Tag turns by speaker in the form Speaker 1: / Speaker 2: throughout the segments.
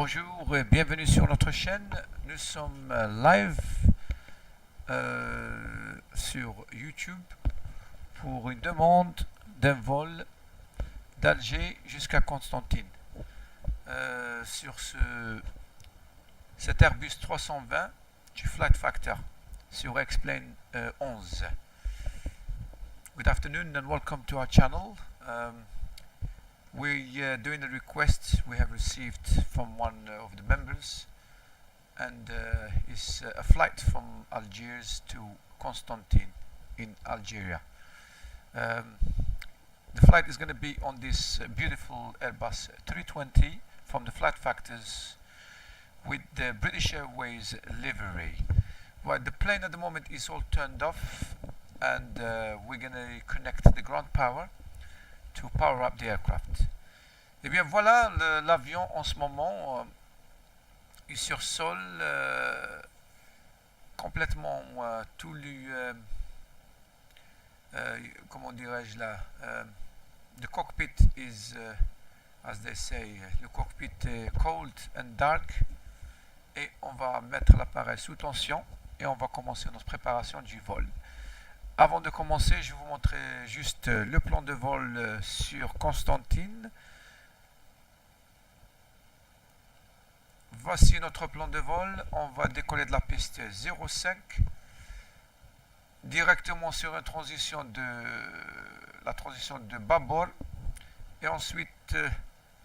Speaker 1: Bonjour et bienvenue sur notre chaîne. Nous sommes live sur YouTube pour une demande d'un vol d'Alger jusqu'à Constantine. Sur cet Airbus 320 du Flight Factor sur Xplane11. Good afternoon and welcome to our channel. We're doing a request we have received from one of the members, and it's a flight from Algiers to Constantine in Algeria. The flight is going to be on this beautiful Airbus 320 from the Flight Factors with the British Airways livery. Well, the plane at the moment is all turned off, and we're going to connect the ground power to power up the aircraft. Et bien voilà, l'avion en ce moment il sursole complètement tout le comment dirais-je là, the cockpit is as they say, le cockpit est cold and dark, et on va mettre l'appareil sous tension et on va commencer notre préparation du vol. Avant de commencer, je vais vous montrer juste le plan de vol sur Constantine. Voici notre plan de vol. On va décoller de la piste 05 directement sur la transition de bâbord, et ensuite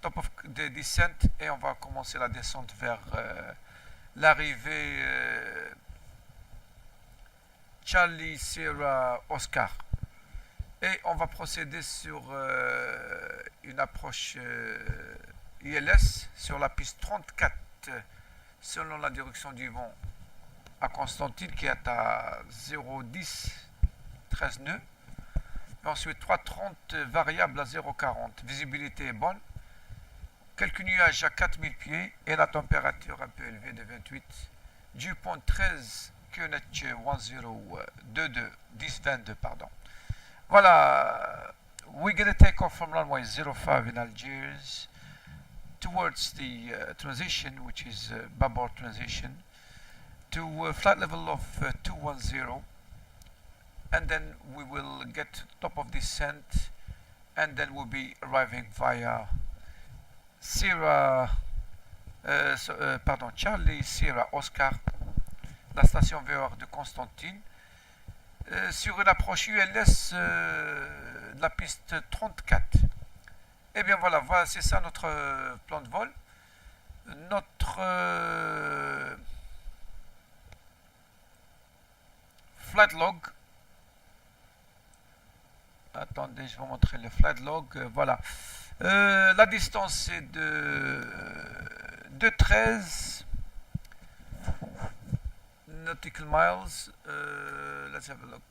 Speaker 1: top of the descent, et on va commencer la descente vers l'arrivée Charlie Sierra Oscar, et on va procéder sur une approche ILS sur la piste 34 selon la direction du vent à Constantine, qui est à 0,10 13 nœuds, et ensuite 3,30 variable à 0,40. Visibilité est bonne, quelques nuages à 4000 pieds et la température un peu élevée de 28, du point 13 QNH 1022, pardon. Voilà, we're going to take off from runway 05 in Algiers towards the transition, which is bâbord transition, to flight level of 210, and then we will get top of descent, and then we'll be arriving via Charlie Sierra Oscar, la station VR de Constantine, sur une approche ULS de la piste 34. Et bien voilà, c'est ça notre plan de vol. Notre flight log. Attendez, je vais vous montrer le flight log. Voilà. La distance est de 13 nautical miles. Let's have a look.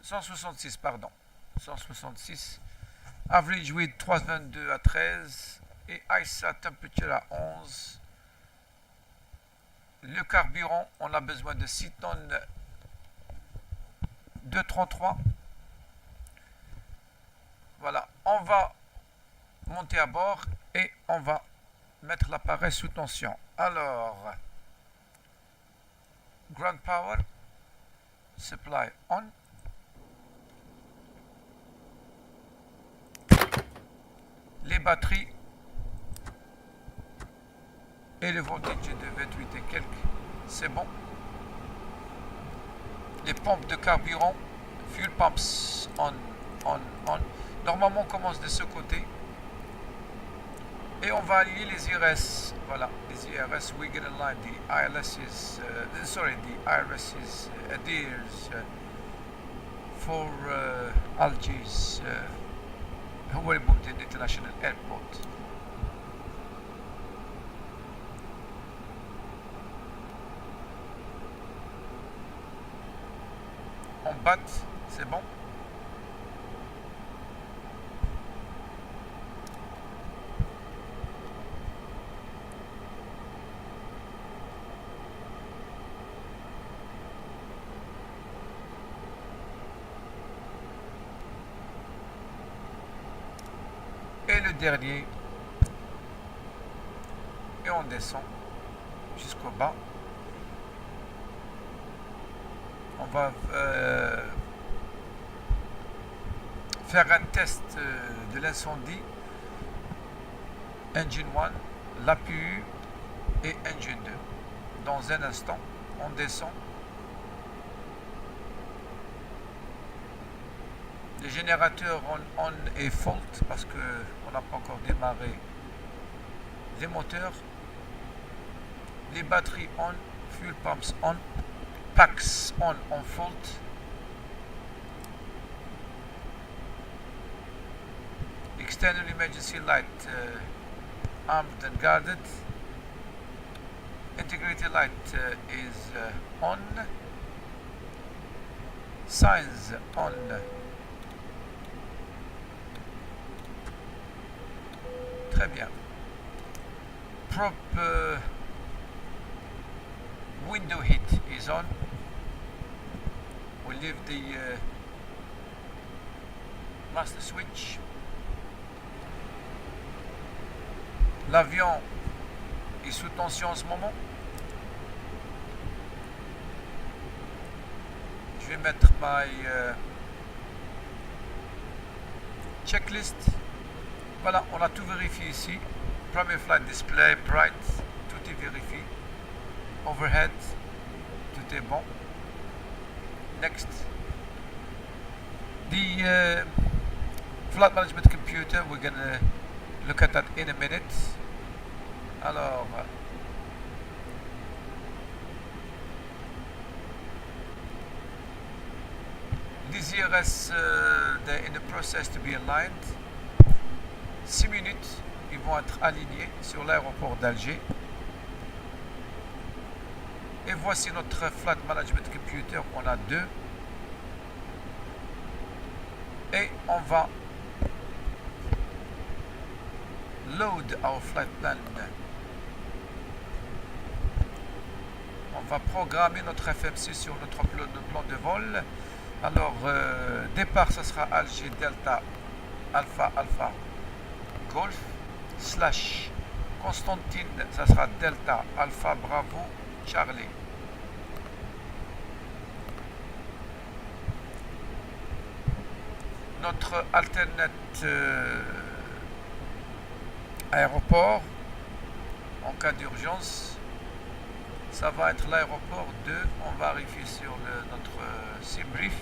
Speaker 1: 166, pardon. 166. Average width 3,22 à 13 et ISA temperature à 11. Le carburant, on a besoin de 6 tonnes de 33. Voilà, on va monter à bord et on va mettre l'appareil sous tension. Alors, ground power supply on. Les batteries et le voltage de 28 et quelques, c'est bon. Les pompes de carburant, fuel pumps on. Normalement, on commence de ce côté et on va aligner les IRS. Voilà, les IRS. We're gonna line the ILS's. The IRS's adheres for Algiers. Howari Boumtine International Airport. On batte, c'est bon. Et le dernier, et on descend jusqu'au bas. On va faire un test de l'incendie Engine 1, l'APU et Engine 2. Dans un instant, on descend. Les générateurs on et fault parce qu'on n'a pas encore démarré les moteurs. Les batteries on, fuel pumps on, packs on fault. External emergency light armed and guarded. Integrity light is on. Signs on. Très bien. Prop window heat is on. We leave the master switch. L'avion est sous tension en ce moment. Je vais mettre my checklist. Voilà, on a tout vérifié ici. Premier flight display, bright, tout est vérifié. Overhead, tout est bon. Next. The flight management computer, we're gonna look at that in a minute. Alors, these IRS, they're in the process to be aligned. 6 minutes, ils vont être alignés sur l'aéroport d'Alger. Et voici notre flight management computer, on a deux. Et on va load our flight plan. On va programmer notre FMC sur notre plan de vol. Alors, départ, ça sera Alger Delta Alpha Alpha Golf slash Constantine, ça sera Delta Alpha Bravo Charlie. Notre alternate aéroport en cas d'urgence, ça va être l'aéroport 2. On va vérifier sur notre brief.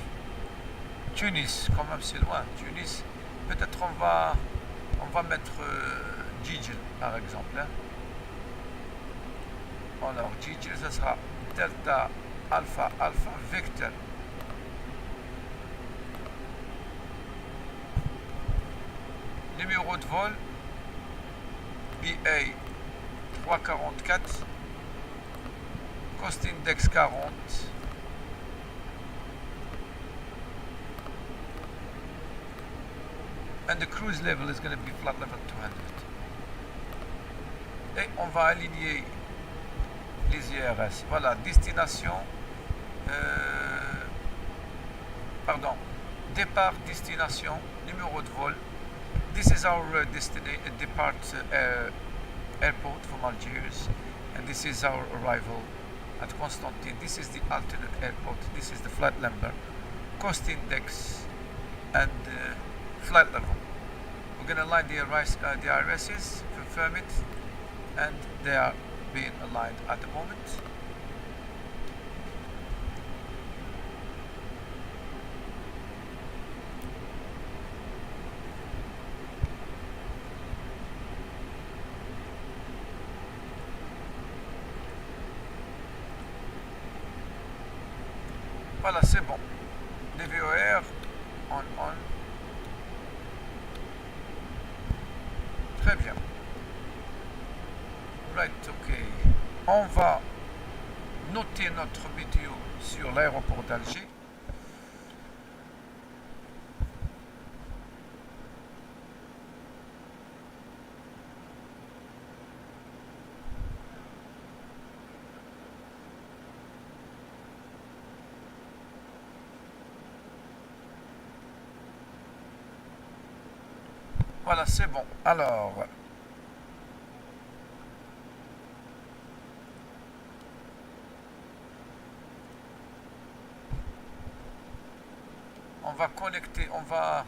Speaker 1: Tunis, quand même c'est loin. Tunis, peut-être on va mettre Gigel par exemple. Hein. Alors Gigel, ça sera Delta Alpha Alpha Victor. Numéro de vol BA 344, Cost Index 40, and the cruise level is going to be flight level 200. Et on va aligner les IRS. Voilà, destination, départ, destination, numéro de vol. This is our depart airport from Algiers, and this is our arrival at Constantine. This is the alternate airport. This is the flight number, cost index, and flight level. We're going to align the IRSs, confirm it, and they are being aligned at the moment. Voilà, c'est bon. Les VOR, on. Très bien. Right, ok. On va noter notre météo sur l'aéroport d'Alger. Voilà, c'est bon. Alors, connecter, on va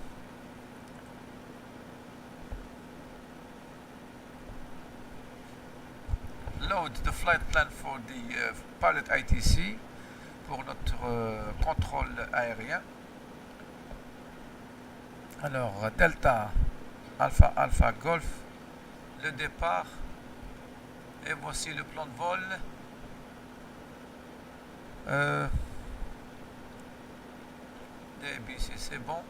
Speaker 1: load the flight plan for the pilot ITC pour notre contrôle aérien. Alors, Delta, Alpha, Alpha, Golf, le départ, et voici le plan de vol. DABC, c'est bon.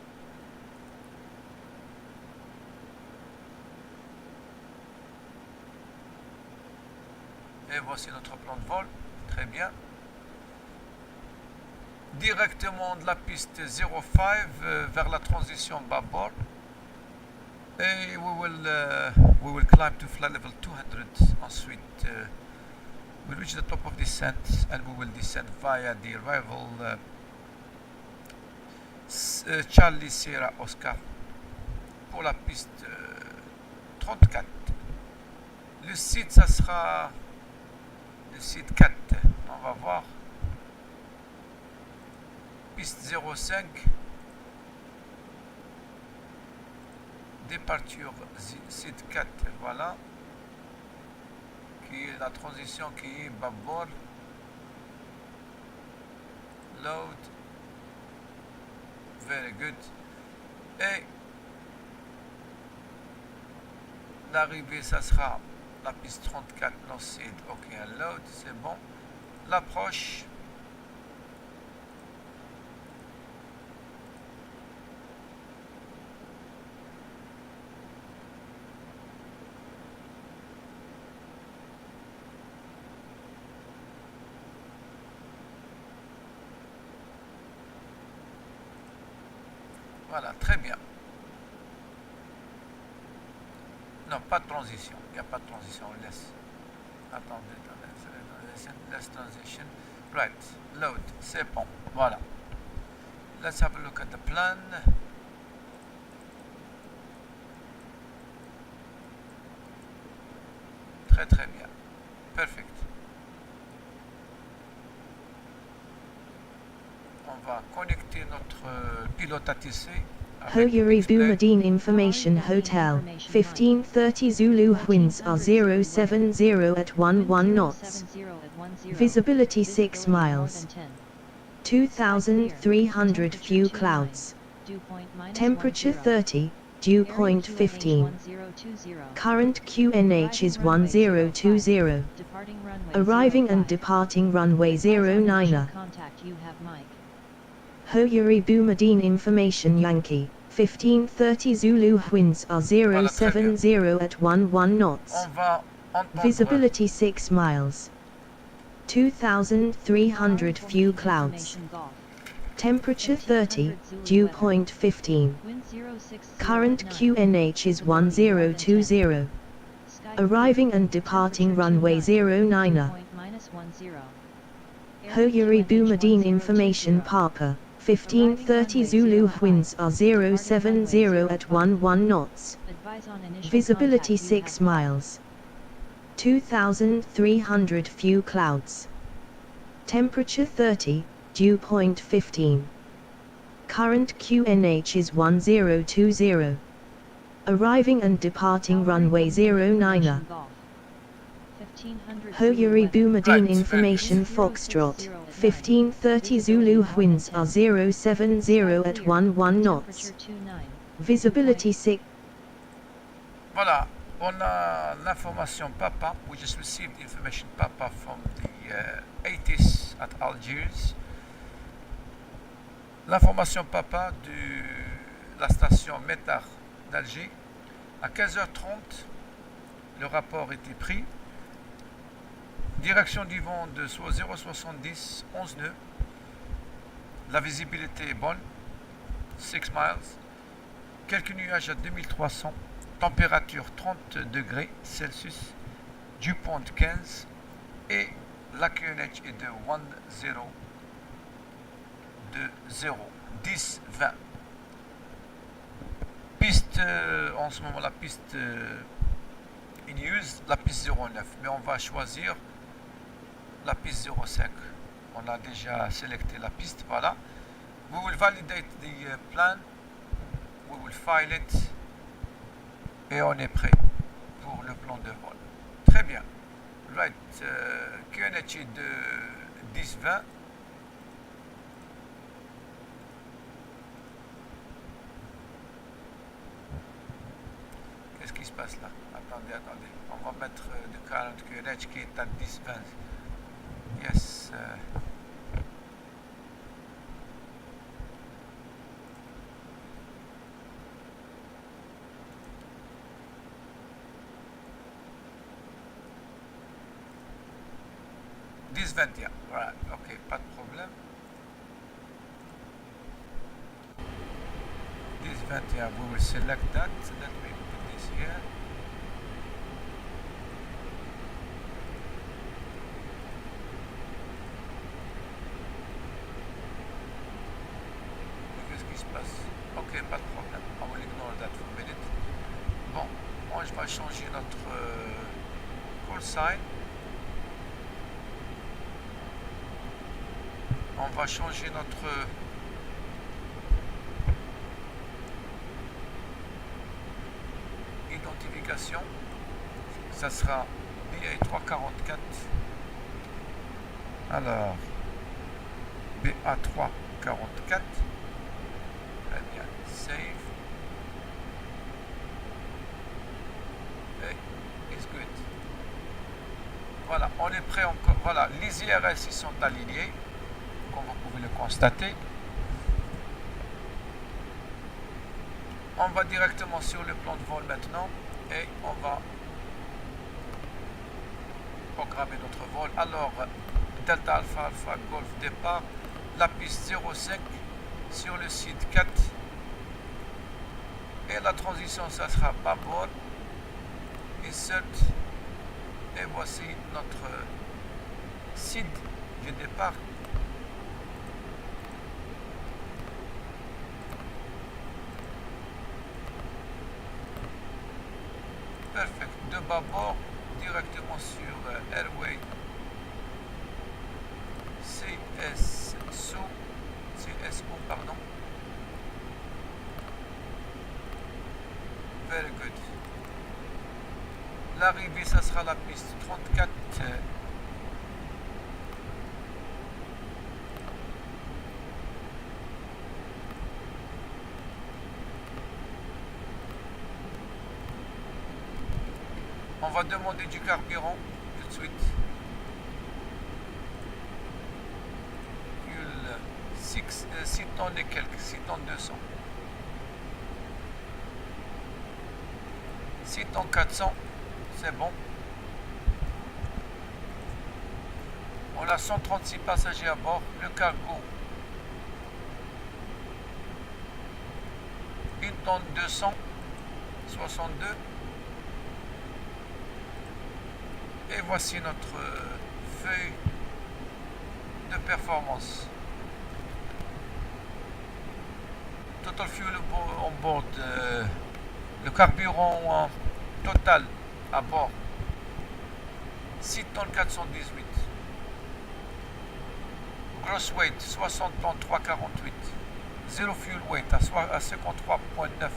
Speaker 1: Et voici notre plan de vol, très bien. Directement de la piste 05 vers la transition bâbord. Et we will climb to flight level 200. Ensuite, we'll reach the top of descent and we will descend via the arrival Charlie Sierra Oscar pour la piste 34. Le site, ça sera le site 4. On va voir. Piste 05. Départure site 4. Voilà. Qui est la transition qui est bâbord. Load. Very good. Et l'arrivée, ça sera la piste 34, no seed, ok, load, c'est bon. L'approche. Voilà, très bien. Non, pas de transition. Il n'y a pas de transition. On laisse. Attendez. Less transition. Right. Load. C'est bon. Voilà. Let's have a look at the plan. Très très bien. Perfect. On va connecter notre pilote ATC.
Speaker 2: Hoyuri Boumediene Information Hotel, 1530 Zulu winds are 070 at 11 knots. Visibility 6 miles. 2,300 few clouds. Temperature 30, dew point 15. Current QNH is 1020. Arriving and departing runway 09er. Hoyuri Boumediene Information Yankee, 1530 Zulu winds are 070 at 11 knots. Visibility 6 miles. 2,300 few clouds. Temperature 30, dew point 15. Current QNH is 1020. Arriving and departing runway 09er. Hoyuri Boumediene Information Papa, 1530 Zulu winds are 070 at 11 knots. Visibility 6 miles. 2,300 few clouds. Temperature 30, dew point 15. Current QNH is 1020. Arriving and departing runway 09er. Hoyuri Boumediene Information Foxtrot, 1530 Zulu winds are 070 at 11 knots. Visibility 6.
Speaker 1: Voilà, on a l'information PAPA. We just received information PAPA from the ATIS at Algiers. L'information PAPA de la station Métar d'Alger. À 15h30, le rapport était pris. Direction du vent de soit 0,70, 11 nœuds. La visibilité est bonne, 6 miles. Quelques nuages à 2300. Température 30 degrés Celsius. Dew point 15. Et la QNH est de 10, 20. Piste, en ce moment, la piste in use, la piste 09. Mais on va choisir la piste 05. On a déjà sélecté la piste, voilà. We will validate the plan we will file it, et on est prêt pour le plan de vol. Très bien. Right, QNH de 10-20. Qu'est-ce qui se passe là? Attendez. On va mettre le current QNH qui est à 10-20. Yes. 10-20, yeah. Right, okay, pas de problème. 10-20, yeah, we will select that. Let me put this here. Qu'est-ce qui se passe? Ok, pas de problème. I will ignore that for a minute. Bon, moi je vais changer notre call sign. On va changer notre identification. Ça sera BA344. Alors, BA344. Très bien. Save. Et it's good. Voilà, on est prêt encore. Voilà, les IRS ils sont alignés. Comme vous pouvez le constater. On va directement sur le plan de vol maintenant et on va programmer notre vol. Alors, Delta Alpha Alpha Golf départ, la piste 05 sur le site 4 et la transition ça sera bâbord, insert et voici notre site de départ. Perfect. De bâbord directement sur Airway CSO, pardon. Very good. L'arrivée, ça sera la piste 34. On va demander du carburant tout de suite. Fuel 6 tonnes et quelques, 6 tonnes 200. 6 tonnes 400, c'est bon. On a 136 passagers à bord. Le cargo, 1 tonne 200, 62. Et voici notre feuille de performance. Total fuel on board, le carburant total à bord 6 tonnes 418. Gross weight 60 tonnes 348. Zero fuel weight à 53,9.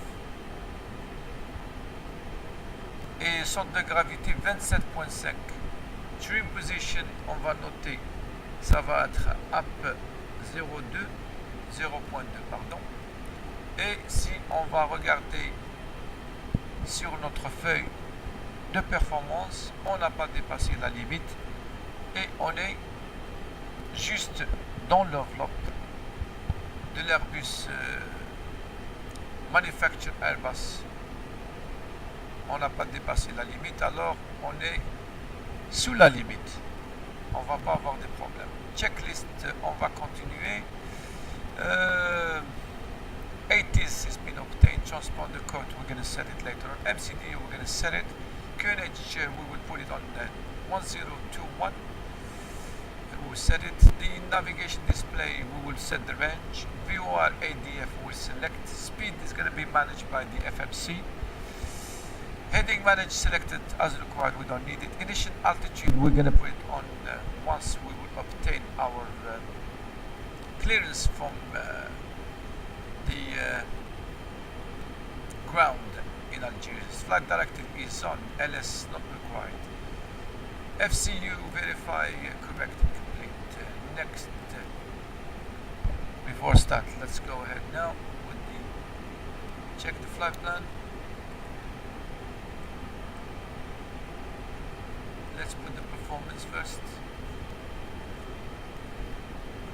Speaker 1: Et centre de gravité 27.5. Trim position, on va noter, ça va être up 0.2 pardon. Et si on va regarder sur notre feuille de performance, on n'a pas dépassé la limite et on est juste dans l'enveloppe de l'Airbus Manufacture Airbus. On n'a pas dépassé la limite, alors on est sous la limite. On va pas avoir de problème. Checklist, on va continuer. 80s has been obtained. Transponder code, we're going to set it later on. MCD, we're going to set it. QNH, we will put it on 1021. We will set it. The navigation display, we will set the range. VOR ADF, we'll select. Speed is going to be managed by the FMC. Heading managed selected as required, we don't need it. Initial altitude, we're going to put it on once we will obtain our clearance from the flight directive is on, LS not required. FCU verify correct complete. Next. Before start, let's go ahead now with the check the flight plan. Let's put the performance first.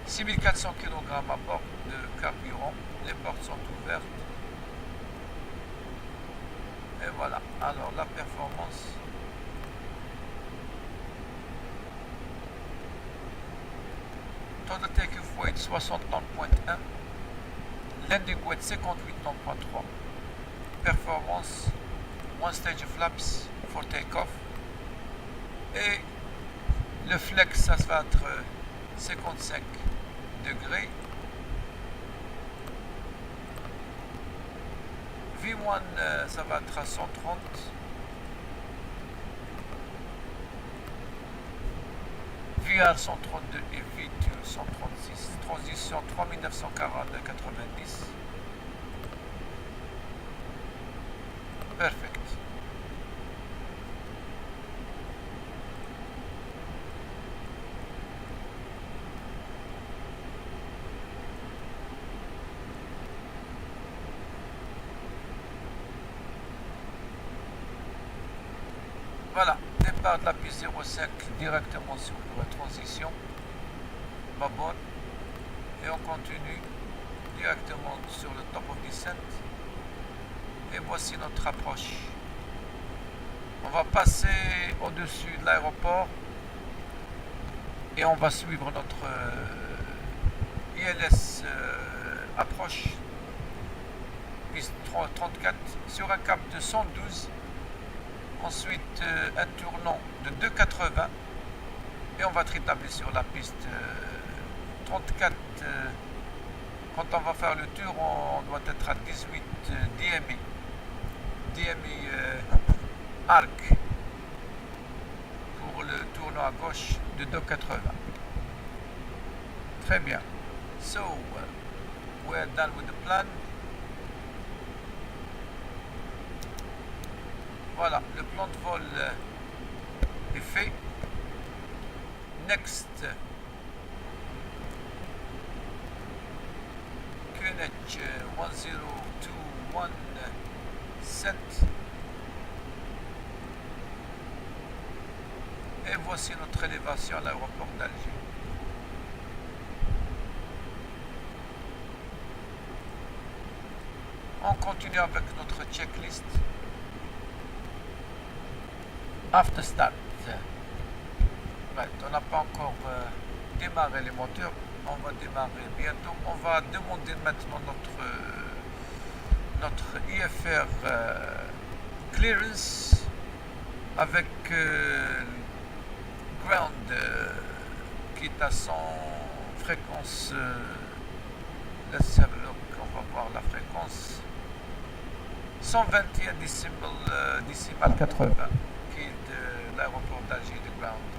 Speaker 1: 6400 kg à bord de carburant, les portes sont ouvertes. Et voilà, alors la performance. Total takeoff weight 60 tonnes.1. Landing weight 58 tonnes.3. Performance, one stage of flaps for takeoff. Et le flex, ça va être 55 degrés. V1, ça va être à 130. VR 132 et V2 136. Transition 3940 90. Perfect. Voilà, départ de la piste 05 directement sur la transition, bâbord, et on continue directement sur le top of descent. Et voici notre approche. On va passer au-dessus de l'aéroport et on va suivre notre ILS approche, piste 34 sur un cap de 112. Ensuite, un tournant de 2,80 et on va être établi sur la piste 34. Quand on va faire le tour, on doit être à 18 DMI. DMI arc pour le tournant à gauche de 2,80. Très bien. So, we're done with the plan. Voilà, le plan de vol est fait. Next. QNH 1021 set. Et voici notre élévation à l'aéroport d'Alger. On continue avec notre checklist. After start. Right, on n'a pas encore démarré les moteurs. On va démarrer bientôt. On va demander maintenant notre IFR clearance avec ground qui est à 100 fréquence. Let's have a look. On va voir la fréquence. 121 décimal 80. De l'aéroport d'Alger de ground.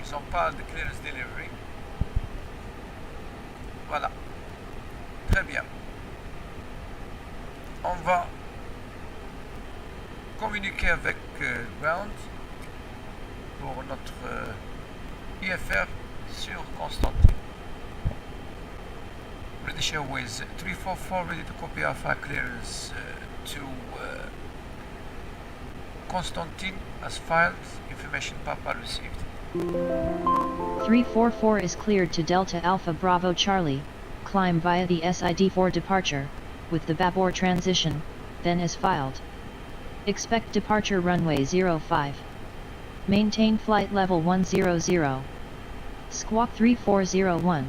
Speaker 1: Ils n'ont pas de clearance delivery. Voilà. Très bien. On va communiquer avec ground pour notre IFR sur Constantine. British Airways 344 ready to copy Alpha clearance to Constantine as filed. Information Papa received.
Speaker 3: 344 is cleared to Delta Alpha Bravo Charlie. Climb via the SID for departure, with the Babor transition, then as filed. Expect departure runway 05. Maintain flight level 100. Squawk 3401.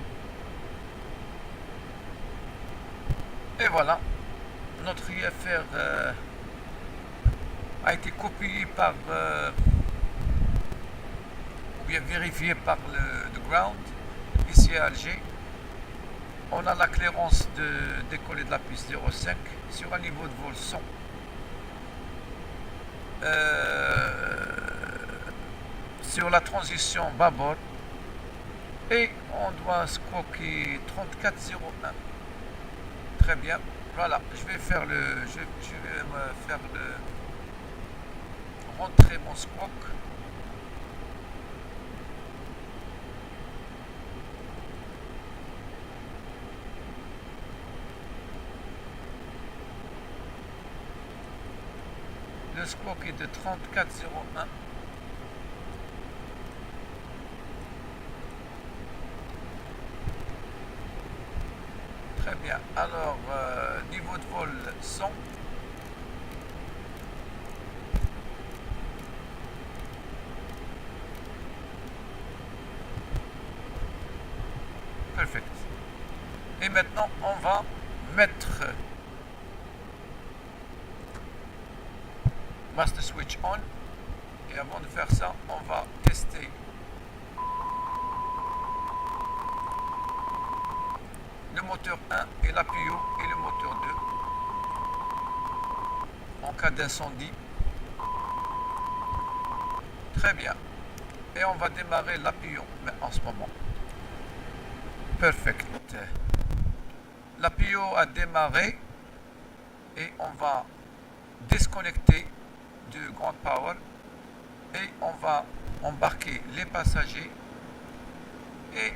Speaker 1: Et voilà, notre IFR a été copié par ou bien vérifié par le ground ici à Alger. On a la clairance de décoller de la piste 05 sur un niveau de vol 100. Sur la transition bâbord et on doit squawker 3401. Très bien, voilà, je vais faire rentrer mon squawk. Le squawk est de 3401. Très bien. Alors, niveau de vol 100. Perfect. Et maintenant, on va mettre master switch on. Et avant de faire ça, on va tester le moteur 1 et l'APU et le moteur 2 en cas d'incendie. Très bien. Et on va démarrer l'APU en ce moment. Perfect. L'APU a démarré et on va déconnecter du ground power et on va embarquer les passagers et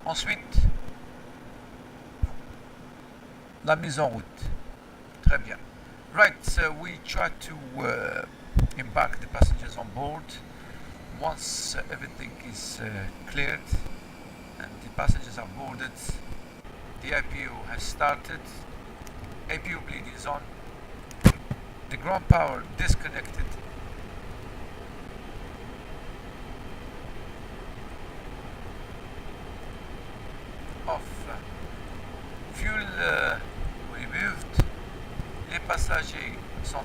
Speaker 1: ensuite la mise en route. Très bien. Right, so we try to embark the passengers on board. Once everything is cleared and the passengers are boarded, the APU has started. APU bleed is on. The ground power disconnected. Off. Fuel removed. Les passagers sont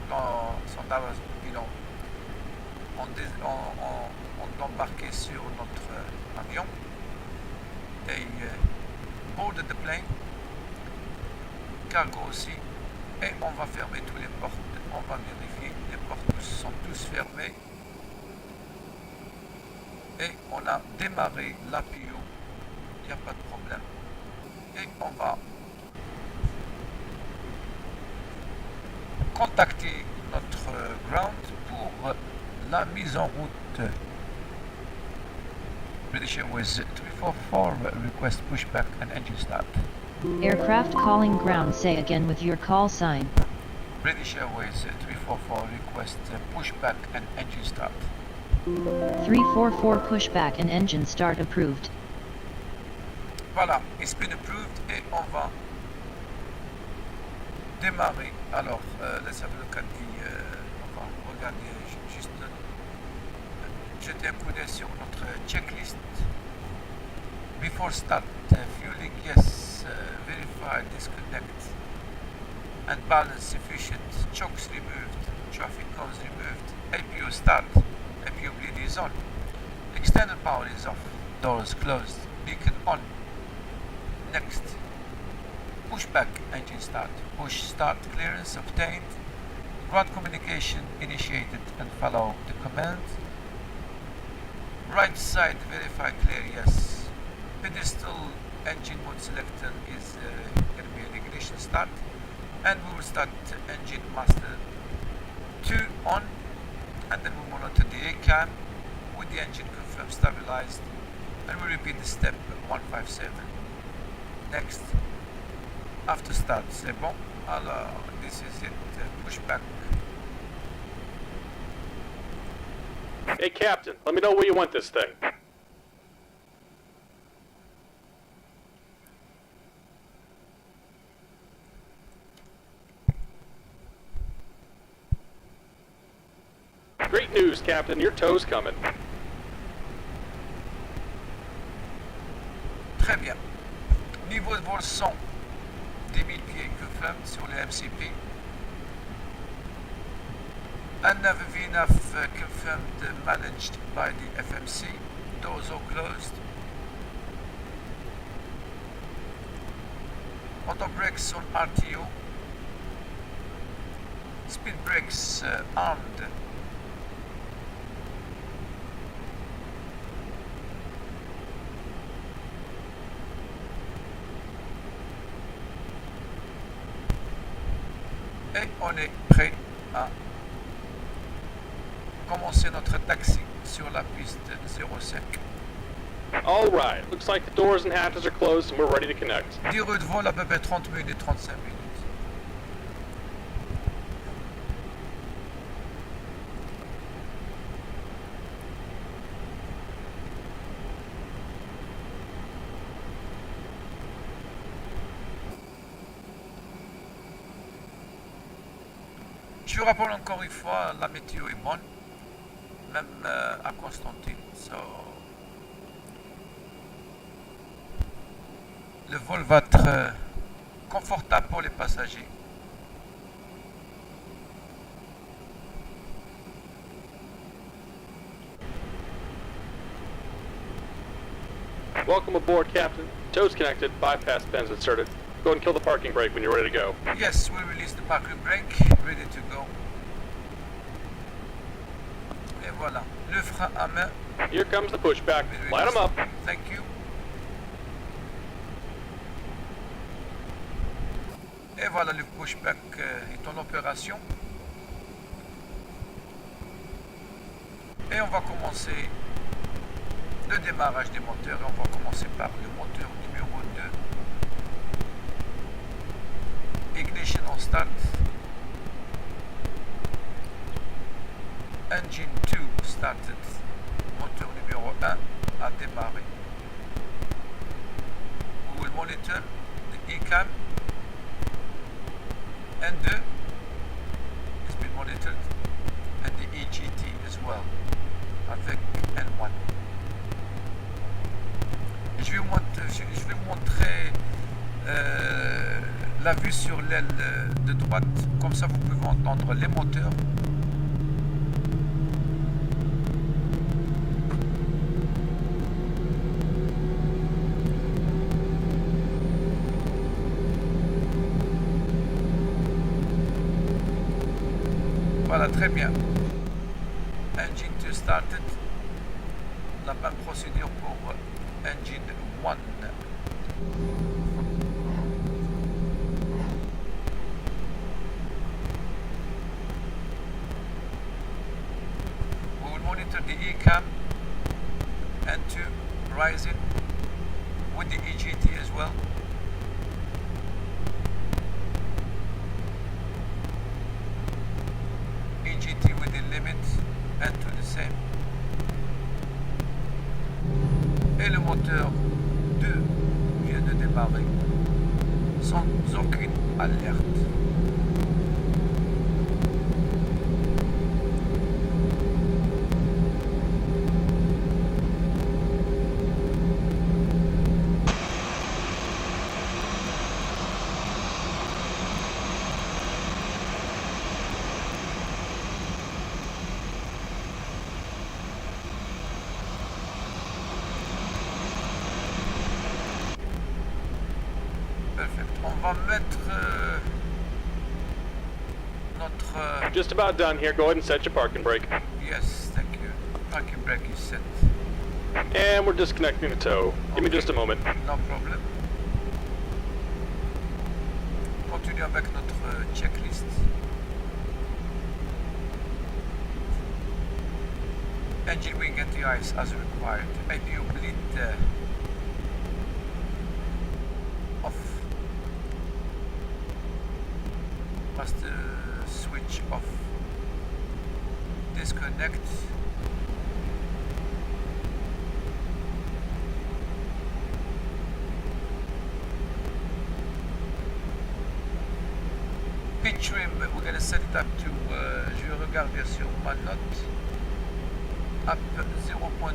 Speaker 1: embarqués sur notre avion. They boarded the plane. Cargo aussi. Et on va fermer toutes les portes. On va vérifier. Les portes sont tous fermées. Et on a démarré l'APU. Il n'y a pas de problème. Et on va contacter notre ground pour la mise en route. British Airways 344 request pushback and engine start.
Speaker 3: Aircraft calling ground, say again with your call sign.
Speaker 1: British Airways 344 request pushback and engine start.
Speaker 3: 344 pushback and engine start approved.
Speaker 1: Voilà, it's been approved et on va démarrer. Alors, let's have a look at the, on va regarder juste, jeter un coup d'œil sur notre checklist. Before start, fueling, yes, verify, disconnect, and balance sufficient, chokes removed, traffic cones removed, APU start, APU bleed is on, external power is off, doors closed, beacon on. Next, pushback engine start, push start clearance obtained, ground communication initiated and follow the command. Right side verify clear, yes. Pedestal engine mode selector is going to be an ignition start, and we will start engine master 2 on, and then we monitor the ACAM with the engine confirmed stabilized, and we repeat the step 157. Next, after start, c'est bon. Alors, this is it, pushback.
Speaker 4: Hey, Captain, let me know where you want this thing. Great news, Captain. Your tow's coming.
Speaker 1: Très bien. Niveau de vol 100, 10 000 pieds confirmed sur le MCP. And VNAV confirmed, managed by the FMC. Doors are closed. Auto brakes on RTO. Speed brakes armed. Et on est prêt à commencer notre taxi sur la piste 05.
Speaker 4: All right. Looks like the doors and hatches are closed and we're ready to connect.
Speaker 1: Durée de vol à peu près 30 minutes et 35 minutes. Je vous rappelle encore une fois, la météo est bonne, même à Constantine. So, le vol va être confortable pour les passagers.
Speaker 4: Welcome aboard, Captain. Tows connected, bypass pins inserted. Go ahead and kill the parking brake when you're ready to go.
Speaker 1: Yes, we release the parking brake, ready to go. Et voilà, le frein à main.
Speaker 4: Here comes the pushback.
Speaker 1: We
Speaker 4: Light
Speaker 1: release.
Speaker 4: them up.
Speaker 1: Thank you. Et voilà, le pushback est en opération. Et on va commencer le démarrage des moteurs. Et on va commencer par le moteur numéro 2. Ignition on start. Engine 2 started. Moteur numéro 1 a démarré. We will monitor the ECAM. N2 has been monitored and the EGT as well avec N1. Et je vais vous montrer la vue sur l'aile de droite, comme ça vous pouvez entendre les moteurs. Voilà, très bien. Engine 2 started. La même procédure pour Engine 1. We will monitor the ECAM N2 rising with the EGT as well. EGT with the limit and to the same. Et le moteur 2 vient de démarrer sans aucune alerte. On va mettre notre...
Speaker 4: Just about done here. Go ahead and set your parking brake.
Speaker 1: Yes, thank you. Parking brake is set.
Speaker 4: And we're disconnecting the tow. Give me just a moment.
Speaker 1: No problem. Continue avec notre checklist. Engine wing anti-ice as required. APU bleed off. Must switch off. Disconnect. Pitch trim, we're going to set it up to, je vais regarder sur ma note, up 0.2.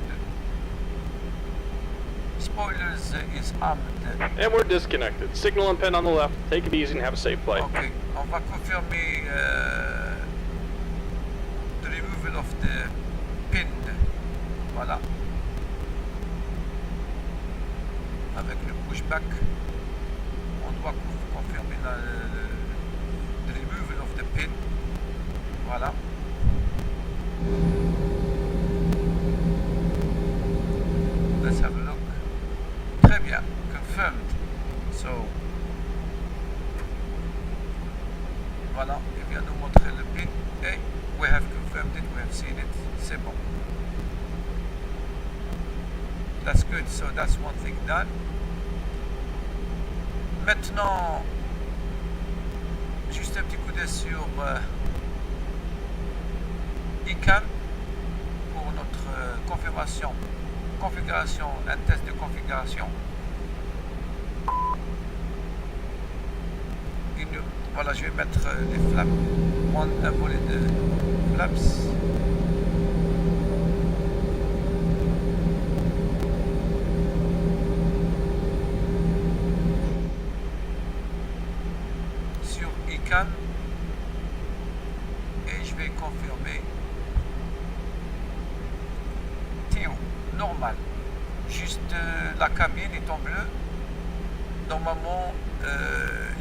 Speaker 1: Spoilers is armed.
Speaker 4: And we're disconnected. Signal and pin on the left. Take it easy and have a safe flight.
Speaker 1: Ok, on va confirmer the removal of the pin. Voilà. Avec le pushback, on doit confirmer the removal of the pin. Voilà. Let's have a look. Très bien, confirmed. So, voilà, il vient nous montrer le pin et we have confirmed. confirmed it, we have seen it, c'est bon. That's good, so that's one thing done. Maintenant, juste un petit coup d'œil sur ICANN pour notre configuration, un test de configuration. Voilà, je vais mettre les flaps, un volet de flaps. Sur ICANN et je vais confirmer TO, normal. Juste la cabine est en bleu. Normalement,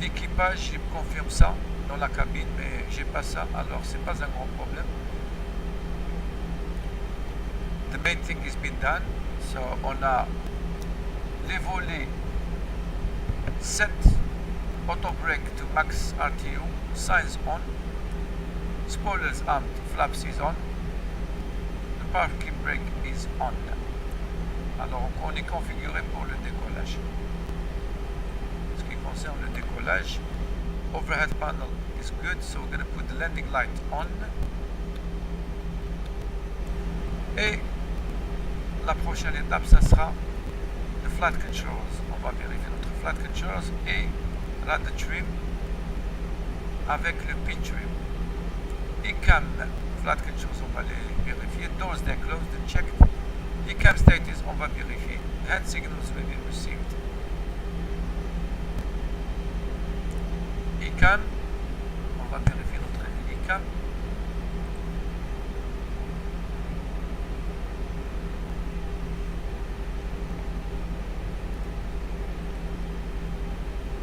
Speaker 1: l'équipage il confirme ça dans la cabine, mais j'ai pas ça, alors c'est pas un grand problème. The main thing is been done. So on a les volets set, auto brake to max RTU, signs on, spoilers armed, flaps is on, the parking brake is on. Alors on est configuré pour le décollage. Concerne le décollage, overhead panel is good, so we're going to put the landing light on. Et la prochaine étape, ça sera le flat controls. On va vérifier notre flat controls et rudder trim avec le pitch trim. ICAM flat controls, on va les vérifier. Doors they're closed and checked. ICAM status, on va vérifier. Hand signals will be received. ICAM, on va vérifier notre ICAM.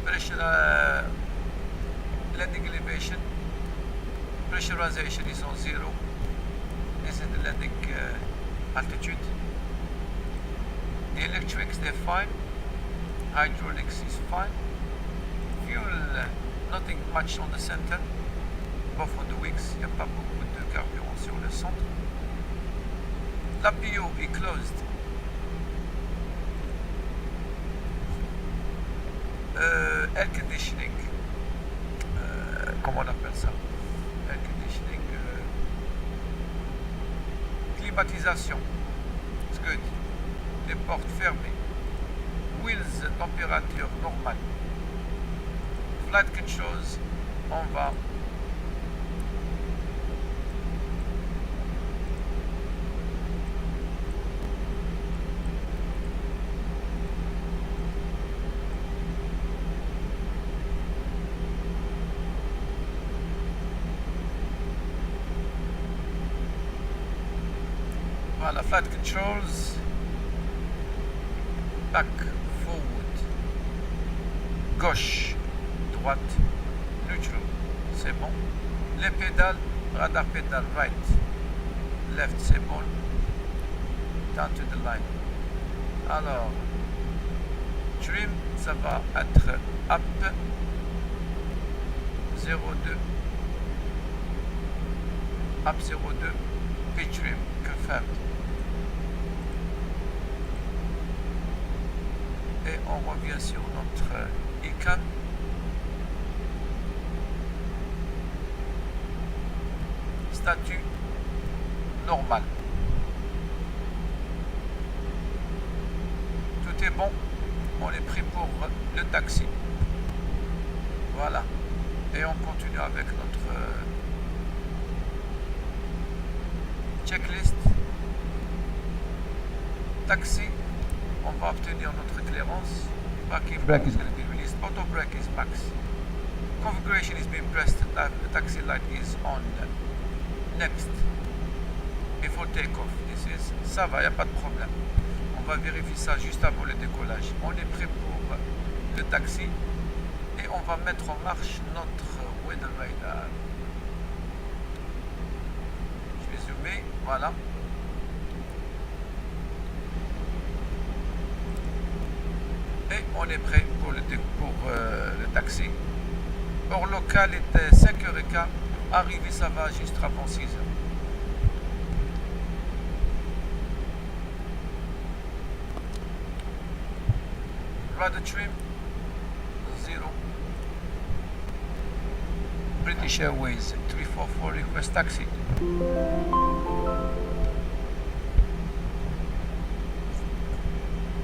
Speaker 1: Pressure, landing elevation, pressurization is on 0. This is the landing altitude. The electrics, they're fine. Hydraulics is fine. Fuel, nothing much on the center. Both on the wings, il n'y a pas beaucoup de carburant sur le centre. La PO est closed. Air conditioning, comment on appelle ça? Air conditioning, climatisation, it's good. Les portes fermées. Wheels, température normale. Flight controls, on va voilà, flight controls, back, forward, gauche, droite, neutral, c'est bon. Les pédales, radar pédale right, left, c'est bon. Down to the line. Alors, trim, ça va être up 0,2, up 0,2, pitch trim, confirmed. Et on revient sur notre ICANN. Statut normal. Tout est bon. On est pris pour le taxi. Voilà. Et on continue avec notre checklist. Taxi. On va obtenir notre clearance. Parking brake is going to be released. Auto brake is max. Configuration is being pressed. The taxi light is on. Next. Before takeoff. This is. Ça va, il n'y a pas de problème. On va vérifier ça juste avant le décollage. On est prêt pour le taxi. Et on va mettre en marche notre weather radar. Je vais zoomer. Voilà. Et on est prêt pour le taxi. Heure locale était 5h15. Arrivé, ça va juste avant 6h. rudder trim, 0. British Airways 344 request taxi.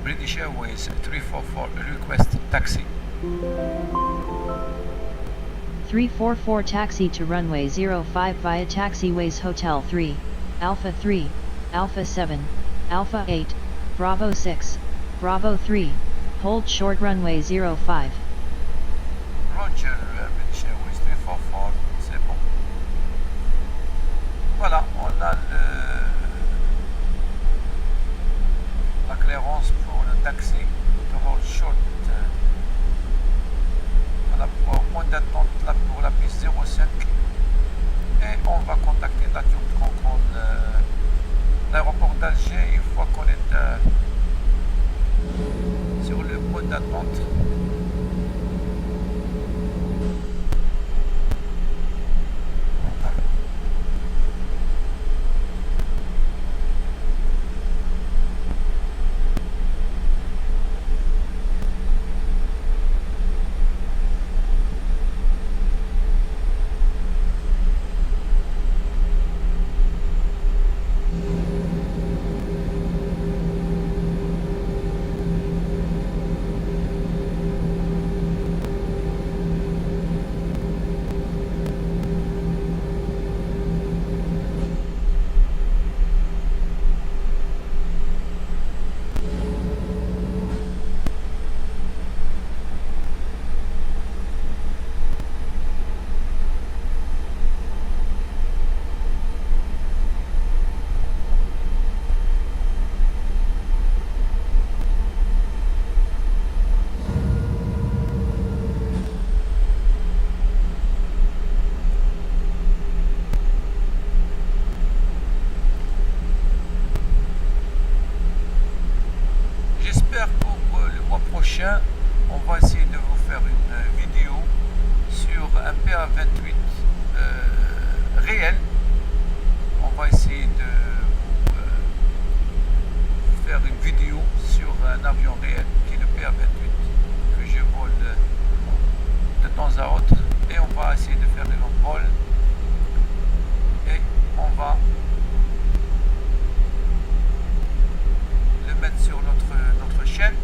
Speaker 1: British Airways 344 request taxi.
Speaker 3: 344 taxi to runway 05 via taxiways Hotel 3, Alpha 3, Alpha 7, Alpha 8, Bravo 6, Bravo 3, hold short runway 05.
Speaker 1: Roger, British Airways 344, c'est bon. Voilà, on a la clairance pour le taxi de hold short. Voilà, pour point d'attente là pour la piste 05. Et on va contacter la tour de contrôle l'aéroport d'Alger une fois qu'on est sur le point d'attente. On va essayer de vous faire une vidéo sur un PA28 réel. On va essayer de vous faire une vidéo sur un avion réel qui est le PA28 que je vole de temps à autre, et on va essayer de faire des longs vols et on va le mettre sur notre chaîne.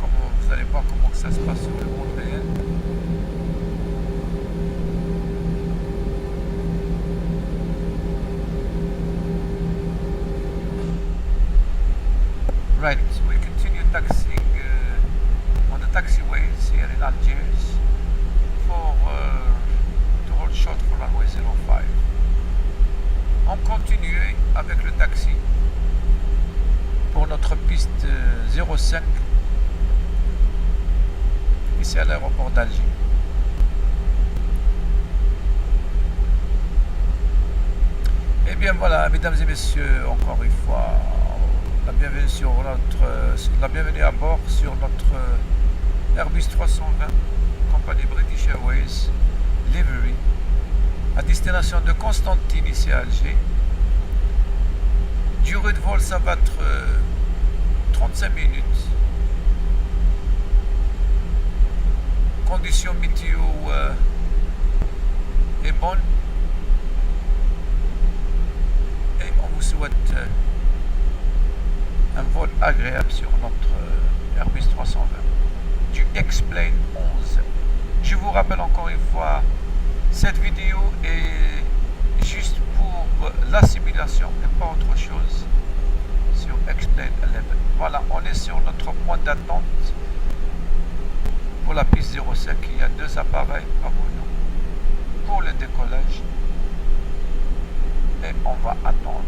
Speaker 1: Comment vous allez voir comment ça se passe sur le monde réel. Right, we continue taxiing on the taxiways here in Algiers for to hold short for runway 05. On continue avec le taxi pour notre piste 05 ici à l'aéroport d'Alger. Et bien voilà, mesdames et messieurs, encore une fois, la bienvenue sur la bienvenue à bord sur notre Airbus 320, compagnie British Airways, livery, à destination de Constantine ici à Alger. Durée de vol, ça va être 35 minutes. Conditions météo est bonne et on vous souhaite un vol agréable sur notre Airbus 320 du Xplane11. Je vous rappelle encore une fois, cette vidéo est juste pour la simulation et pas autre chose sur Xplane11. Voilà, on est sur notre point d'attente pour la piste 05, il y a 2 appareils avant nous pour le décollage et on va attendre.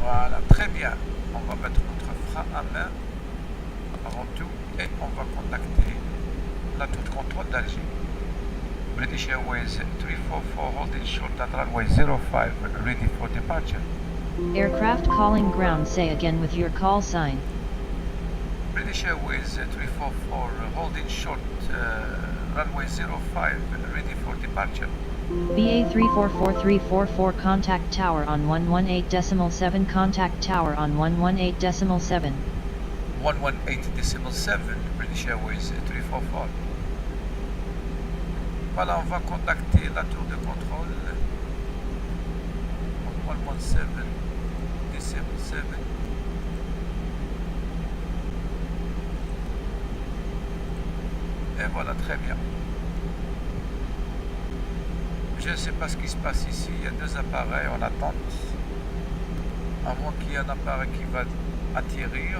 Speaker 1: Voilà, très bien. On va mettre notre frein à main avant tout et on va contacter la tour de contrôle d'Alger. British Airways 344 holding short at runway 05 ready for departure.
Speaker 3: Aircraft calling ground, say again with your call sign.
Speaker 1: British Airways 344 holding short runway 05 ready for departure.
Speaker 3: BA 344344 contact tower on 118.7, contact tower on 118.7.
Speaker 1: 118.7 British Airways 344. Voilà, on va contacter la tour de contrôle 117.7. Et voilà, très bien. Je ne sais pas ce qui se passe ici. Il y a deux appareils en attente. À moins qu'il y ait un appareil qui va atterrir.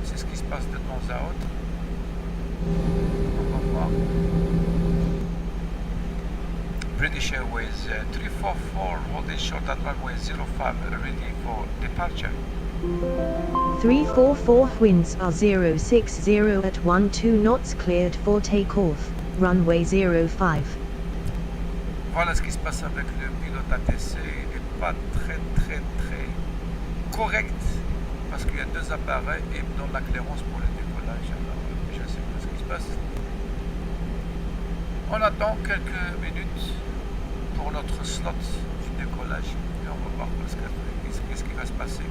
Speaker 1: C'est ce qui se passe de temps à autre. On va voir. British Airways 344 holding short at runway 05 ready for departure.
Speaker 2: 344 winds are 060 at 12 knots cleared for takeoff, runway 05.
Speaker 1: Voilà ce qui se passe avec le pilote ATC. Il n'est pas très correct parce qu'il y a deux appareils et dans la clairance pour le décollage. Alors, je ne sais pas ce qui se passe. On attend quelques minutes pour notre slot du décollage et on va voir qu'est-ce qui va se passer.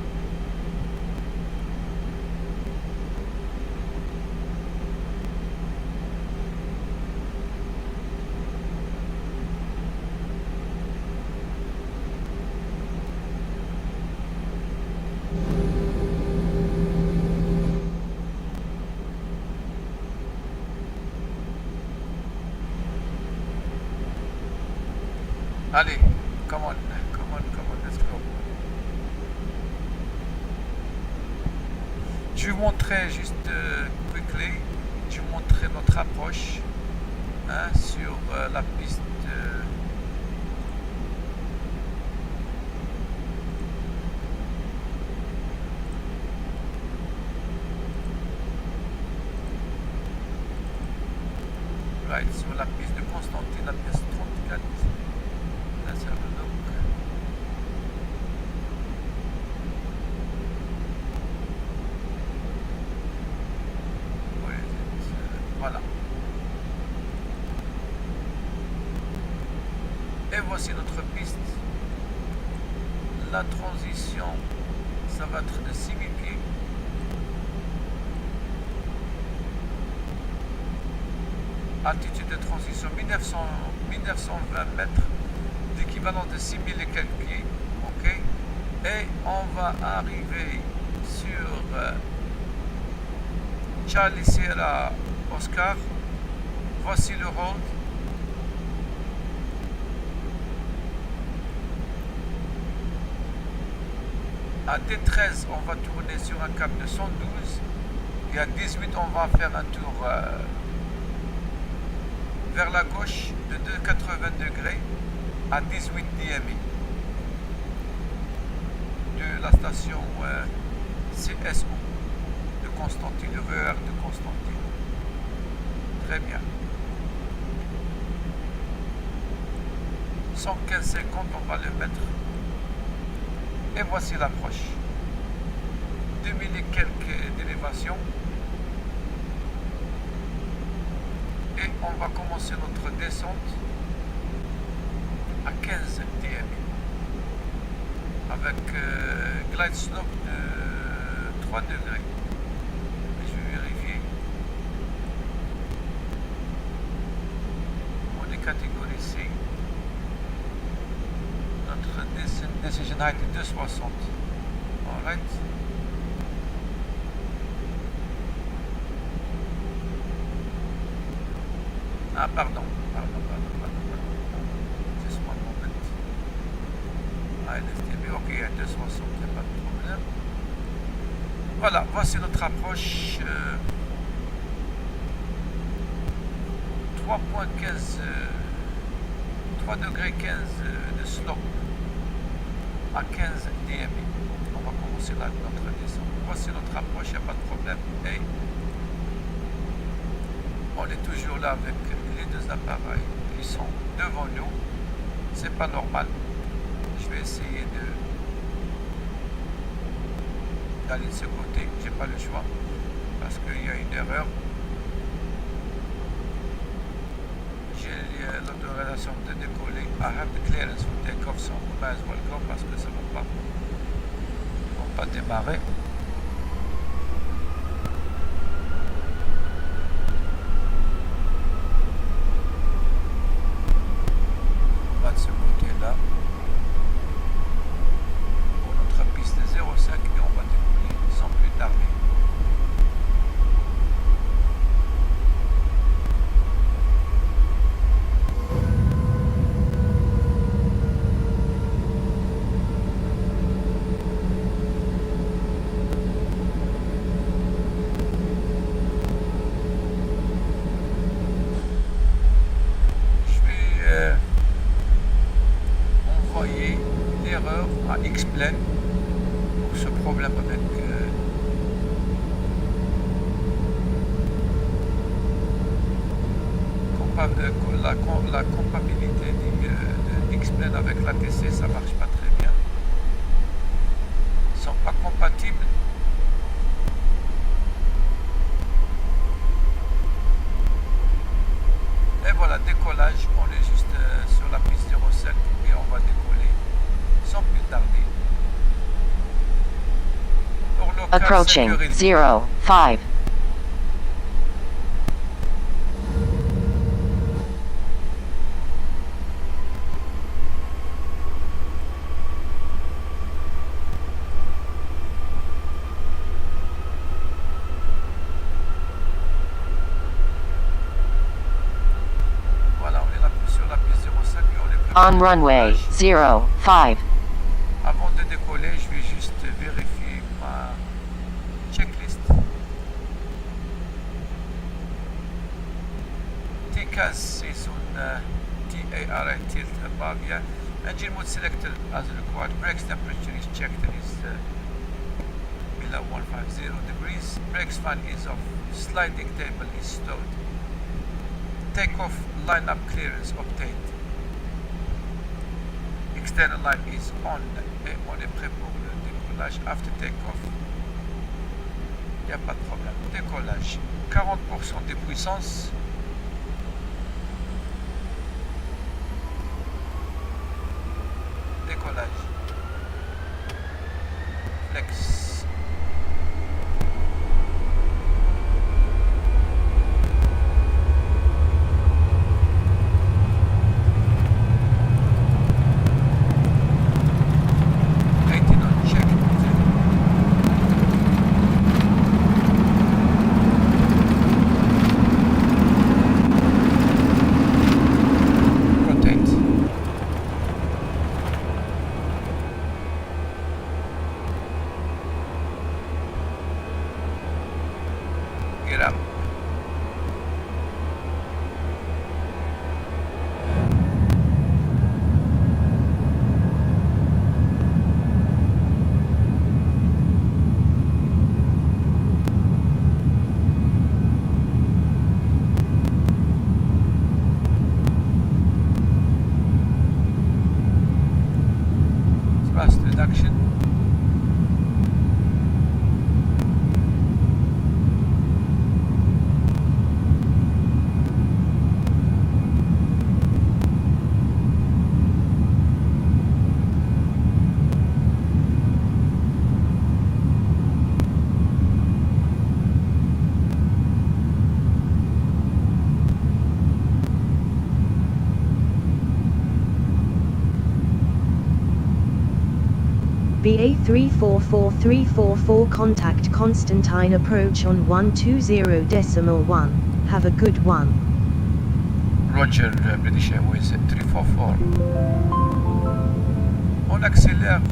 Speaker 1: Allez, come on, let's go. Je vais vous montrer juste quickly, je vais vous montrer notre approche sur la piste. Right, sur la piste de Constantine, la piste 34. Let's have a look. Where is it? Voilà. Et voici notre piste. La transition, ça va être de 6000 pieds. Altitude de transition 1920 mètres, d'équivalent de 6000 et quelques pieds, ok, et on va arriver sur Charlie Sierra Oscar. Voici le hold. À D13 on va tourner sur un cap de 112 et à 18 on va faire un tour vers la gauche de 280 degrés à 18 DMI de la station CSO de Constantine, le VR de Constantine. Très bien. 115,50 on va le mettre. Et voici l'approche. 2000 et quelques d'élévation. Et on va commencer notre descente à 15 DMI avec glide slope de 3 degrés. Et je vais vérifier. On est catégorie C. Notre decision height est 260. Alright. Ah, pardon. Just one moment. LSTB, ok, à 260, il n'y a pas de problème. Voilà, voici notre approche. 3 degrés 15 de slope à 15 DMI. On va commencer là notre descente. Voici notre approche, il n'y a pas de problème. Et on est toujours là avec les deux appareils qui sont devant nous. C'est pas normal. Je vais essayer d'aller de ce côté. J'ai pas le choix parce qu'il y a une erreur. J'ai l'autorisation de décoller. I have the clearance for takeoff, so we might as well go parce que ça ne va pas démarrer. à Xplane pour ce problème avec la compatibilité de Xplane avec l'ATC, ça marche pas très bien. Ils sont pas compatibles. Et voilà, décollage, on est juste sur la piste 07 et on va décoller sans plus tarder.
Speaker 5: Approaching 05. On runway 05.
Speaker 1: Avant de décoller, je vais juste vérifier ma checklist. TCAS is on DAAG tilt above, yeah. Engine mode selected as required. Brakes temperature is checked and is below 150 degrees. Brakes fan is off. Sliding table is stowed. Takeoff lineup clearance obtained. External line is on et on est prêt pour le décollage. After takeoff, il n'y a pas de problème. Décollage, 40% des puissances. Décollage. Flex.
Speaker 2: BA344344 contact Constantine approach on 120.1. Have a good one.
Speaker 1: Roger, British Airways 344. On accélère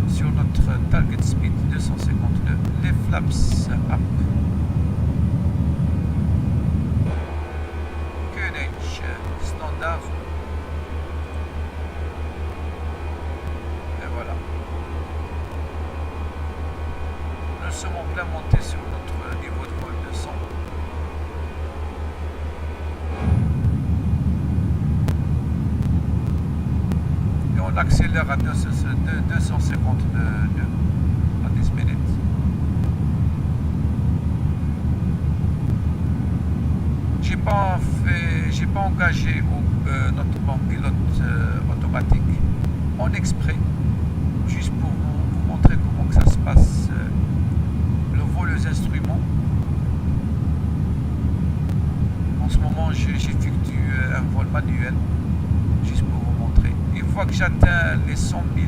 Speaker 1: sur notre target speed 252. Les flaps up. QNH standard. Nous sommes en plein montée sur notre niveau de vol de 100. Et on accélère à 252 à 10 minutes. J'ai pas engagé notre pilote automatique en exprès, juste pour vous montrer comment que ça se passe. Le vol aux instruments. En ce moment, j'effectue un vol manuel, juste pour vous montrer. Une fois que j'atteins les 100 000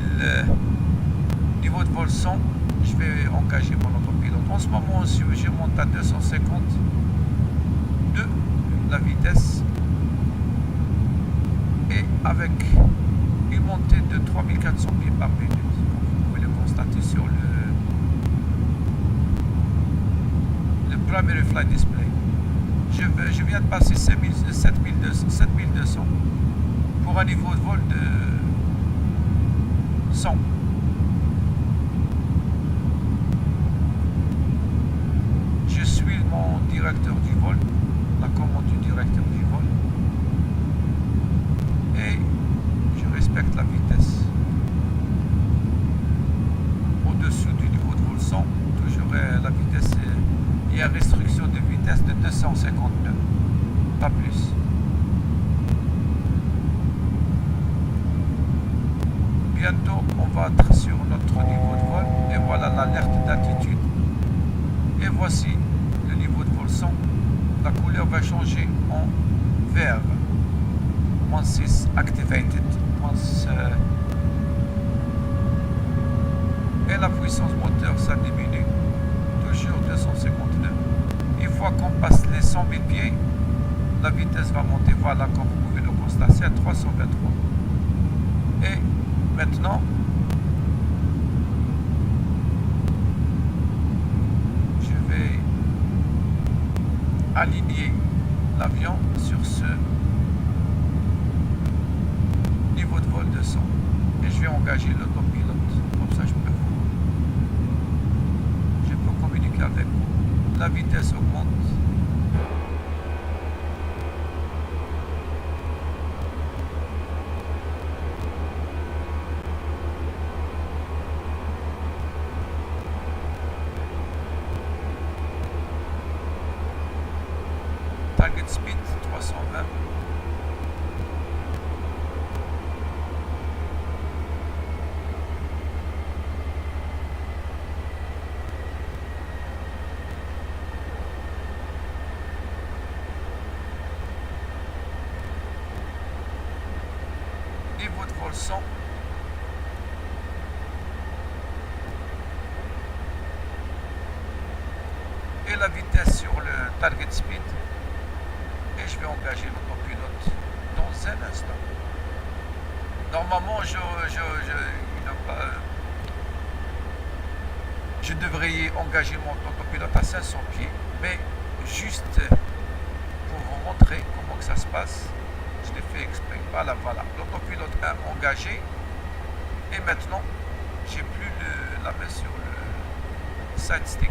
Speaker 1: niveaux de vol 100, je vais engager mon autopilote. En ce moment, je monte à 252 la vitesse et avec une montée de 3400 pieds par minute. Vous pouvez le constater sur le primary flight display. Je viens de passer 7200 pour un niveau de vol 100. Je suis mon directeur du vol, la commande du directeur du vol, et je respecte la vitesse. Au-dessous du niveau de vol 100, toujours la vitesse, il y a restriction de vitesse de 250 nœuds, pas plus. Bientôt, on va être sur notre niveau de vol, et voilà l'alerte d'altitude. Et voici le niveau de vol 100. La couleur va changer en vert. Once it's activated. Et la puissance moteur, ça diminue. Toujours 250 nœuds. Une fois qu'on passe les 100 000 pieds, la vitesse va monter. Voilà, comme vous pouvez le constater, à 323. Et maintenant, je vais aligner l'avion sur ce niveau de vol de 100 et je vais engager l'autopilote. Comme ça, je peux communiquer avec vous. La vitesse augmente. Target speed 320. Niveau de vol 100. Et la vitesse sur le target speed. Et je vais engager l'autopilote dans un instant. Normalement, je devrais engager mon autopilote à 500 pieds, mais juste pour vous montrer comment que ça se passe, je l'ai fait exprès. Voilà, l'autopilote est engagé, et maintenant, j'ai plus la main sur le side stick.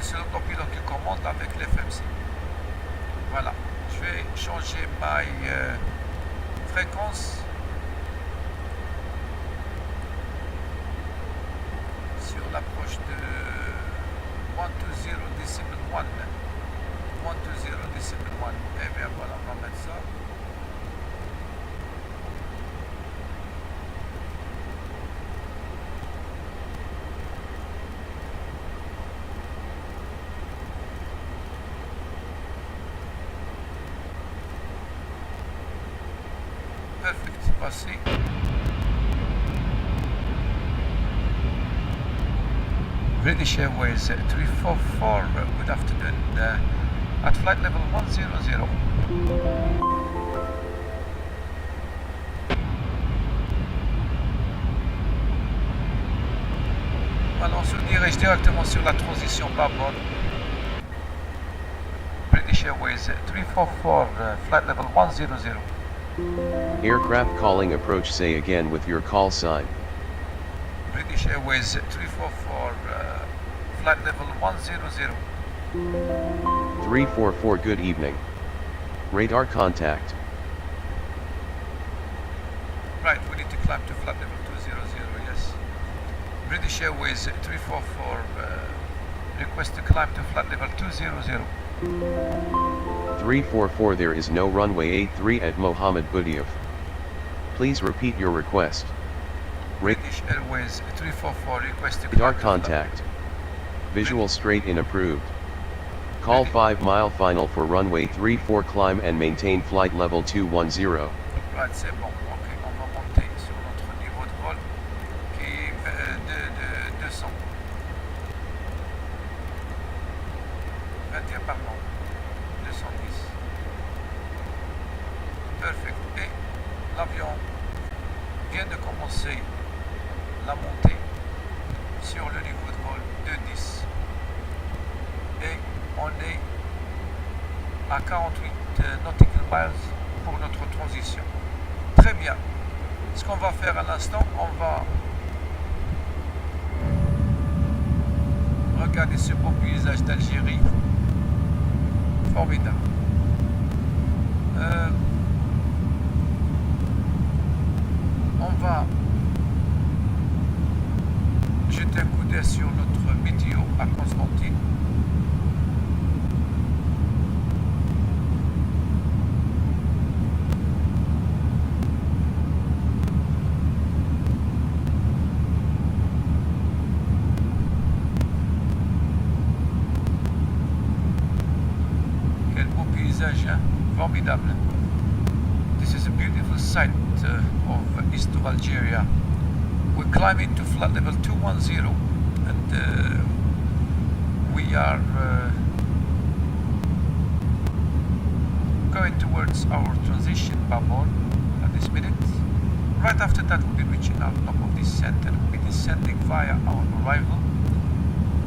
Speaker 1: C'est l'autopilote qui commande avec l'FMC. Voilà, je vais changer ma fréquence sur l'approche de 120 decimal 1. 120 decimal 1. Et bien voilà, on va mettre ça. Perfect, passé. British Airways 344, good afternoon, at flight level 100. Voilà, on se dirige directement sur la transition bas-bord. British Airways 344, flight level 100.
Speaker 6: Aircraft calling approach, say again with your call sign.
Speaker 1: British Airways 344, flight level 100.
Speaker 6: 344, good evening. Radar contact.
Speaker 1: Right, we need to climb to flight level 200, yes. British Airways 344, request to climb to flight level 200.
Speaker 6: 344, there is no runway 83 at Mohammed Budiev. Please repeat your request.
Speaker 1: British Airways 344, request to
Speaker 6: Radar
Speaker 1: climb to
Speaker 6: contact. Visual straight in approved. Call 5 mile final for runway 34, climb and maintain flight level 210.
Speaker 1: Right, c'est bon. Ok, on va monter sur notre niveau de vol qui est de 200. 21, pardon. 210. Perfect. Et l'avion vient de commencer la montée sur le niveau de vol 210. Et on est à 48 nautical miles pour notre transition. Très bien. Ce qu'on va faire à l'instant, on va regarder ce beau paysage d'Algérie. Formidable. On va jeter un coup d'œil sur notre météo à Constantine. Quel beau paysage, hein? Formidable. This is a beautiful sight of east of Algeria. We're climbing to flight level 210 and we are going towards our transition bubble at this minute. Right after that we'll be reaching our top of descent and we'll be descending via our arrival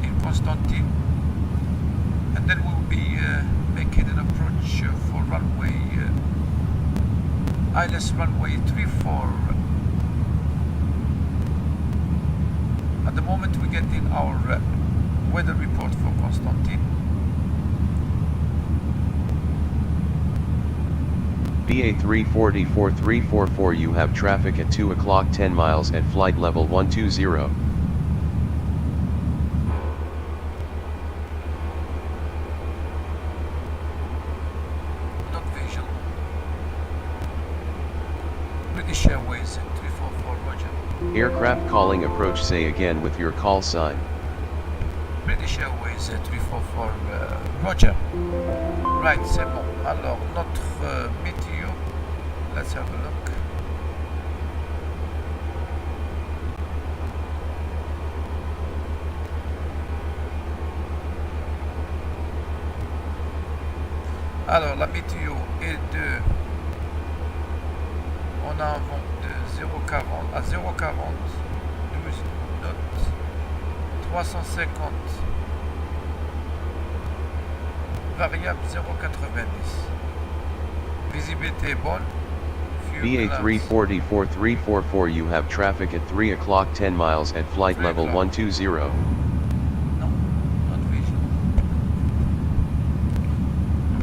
Speaker 1: in Constantine, and then we'll be making an approach for runway ILS runway 34. At the moment we get in our weather report for Constantine.
Speaker 6: BA 344 you have traffic at 2 o'clock 10 miles at flight level 120.
Speaker 1: Not visual. British Airways 344 Roger.
Speaker 6: Aircraft calling approach, say again with your call sign.
Speaker 1: British Airways 344 Roger. Right, c'est bon. Alors, notre météo, let's have a look. Alors, la météo est de... On a un vent de 0,40 à 0,40, 12 knots, 350. Variable 0,90. Visibilité est bonne.
Speaker 6: BA 344 you have traffic at 3 o'clock 10 miles at flight level 120.
Speaker 1: No, not visual.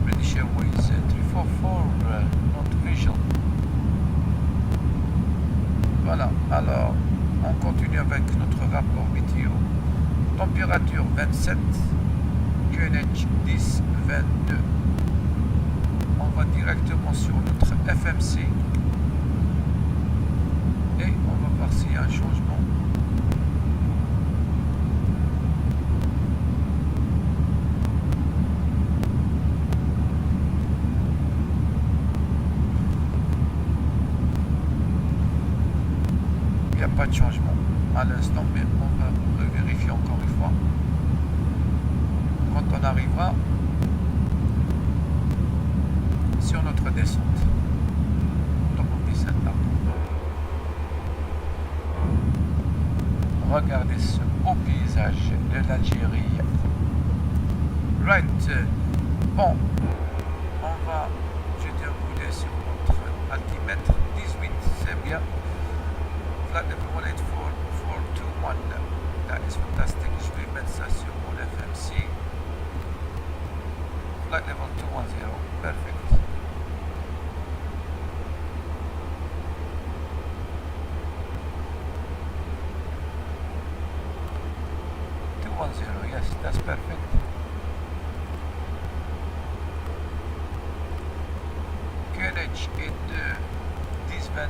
Speaker 1: British Airways 344, not visual. Voilà, alors on continue avec notre rapport météo. Température 27. QNH 10, 22. On va directement sur notre FMC et on va voir s'il y a un changement. Il n'y a pas de changement à l'instant, mais on va vérifier encore une fois. Quand on arrivera sur notre descente. Donc on fait ça là. Regardez ce beau paysage de l'Algérie. Right. Bon, on va jeter un coup d'œil sur notre altimètre. 18, c'est bien. Flight level 184,421. That is fantastic. Je vais mettre ça sur mon FMC. Flight level 210, perfect. Yes, that's perfect. QNH est de 10,22.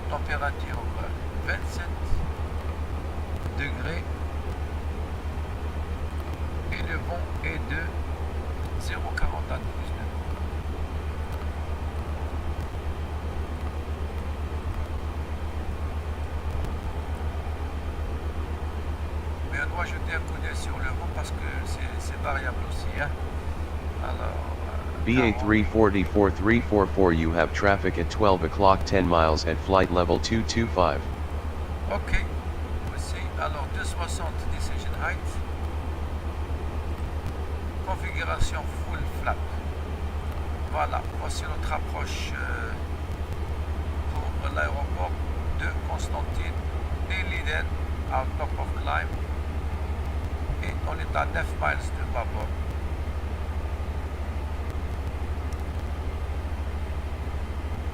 Speaker 1: Température 27 degrés et le vent est de 0,40 à 12 nœuds. Mais on doit jeter un coup d'œil sur le vent parce que c'est variable aussi, hein. Alors,
Speaker 6: BA 344 you have traffic at 12 o'clock 10 miles at flight level 225.
Speaker 1: ok, voici. Alors 260 decision height, configuration full flap. Voilà, voici notre approche pour l'aéroport de Constantine, nearly then, our top of climb, et on est à 9 miles de bâbord.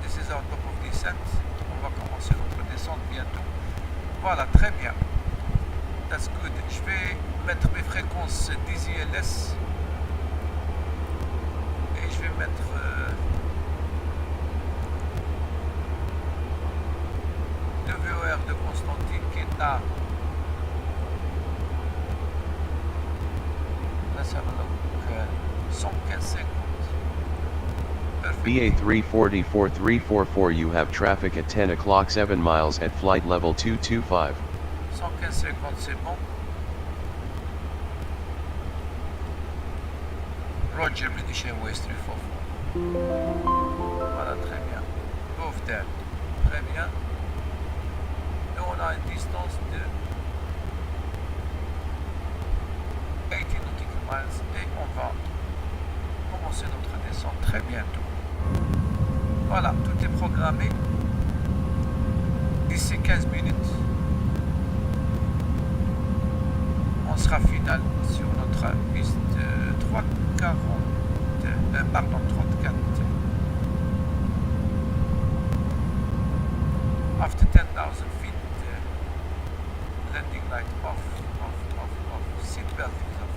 Speaker 1: This is our top of descent. On va commencer notre descente bientôt. Voilà, très bien. That's good. Je vais mettre mes fréquences d'ILS et je vais mettre le VOR de Constantine qui est à, let's have a look, 115.50.
Speaker 6: BA 340-4344, you have traffic at 10 o'clock 7 miles at flight level 225.
Speaker 1: 115.50, c'est bon. Roger, British Airways 344. Voilà, très bien. Both there. Très bien. Et on a une distance de 80 nautical miles et on va commencer notre descente très bientôt. Voilà, tout est programmé. D'ici 15 minutes, on sera final sur notre piste 340, pardon, 34. After 10,000 feet, landing light off, seatbelt is off.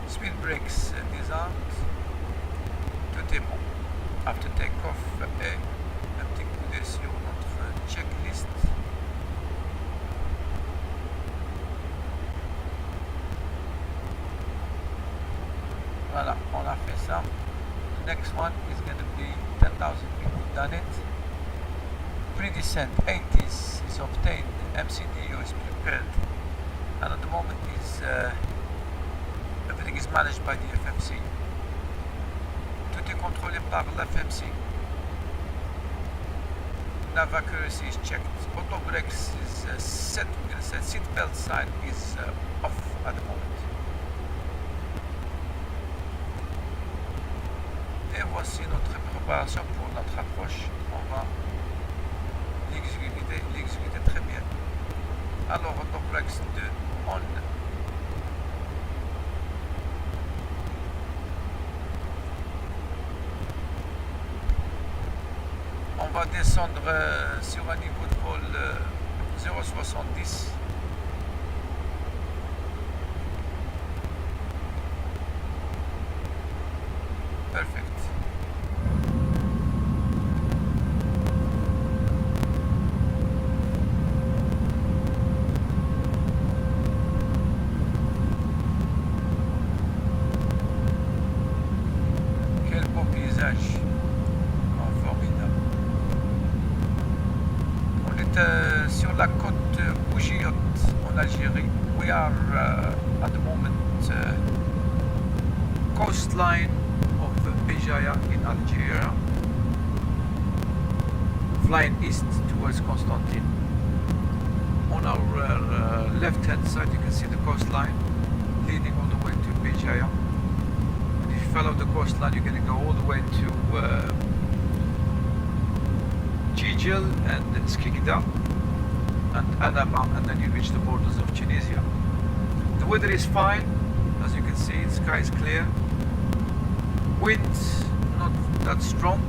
Speaker 1: Speed brakes disarmed. Tout est bon. After takeoff, et un petit coup d'œil sur notre checklist. Voilà, on a fait ça. The next one is going to be 10,000 feet. We've done it. Pre-descent 80s is obtained. MCDO is prepared. And at the moment is everything is managed by the FMC. Tout est contrôlé par l'FMC. Nav accuracy is checked. Auto brakes is set. We're going to say seat belt sign is off at the moment. Et voici notre préparation pour notre approche. On va l'exécuter très bien. Alors, auto brakes 2 on. On va descendre sur un niveau de vol 0,70. Perfect. Quel beau paysage. Oh, formidable. On est sur la côte Bougiot en Algérie. We are at the moment coastline of Béjaïa in Algeria, flying east towards Constantine. On our left hand side you can see the coastline leading all the way to Béjaïa. If you follow the coastline you're going to go all the way to Jijel and Skikda and Adama, and then you reach the borders of Tunisia. The weather is fine, as you can see, the sky is clear. Winds not that strong,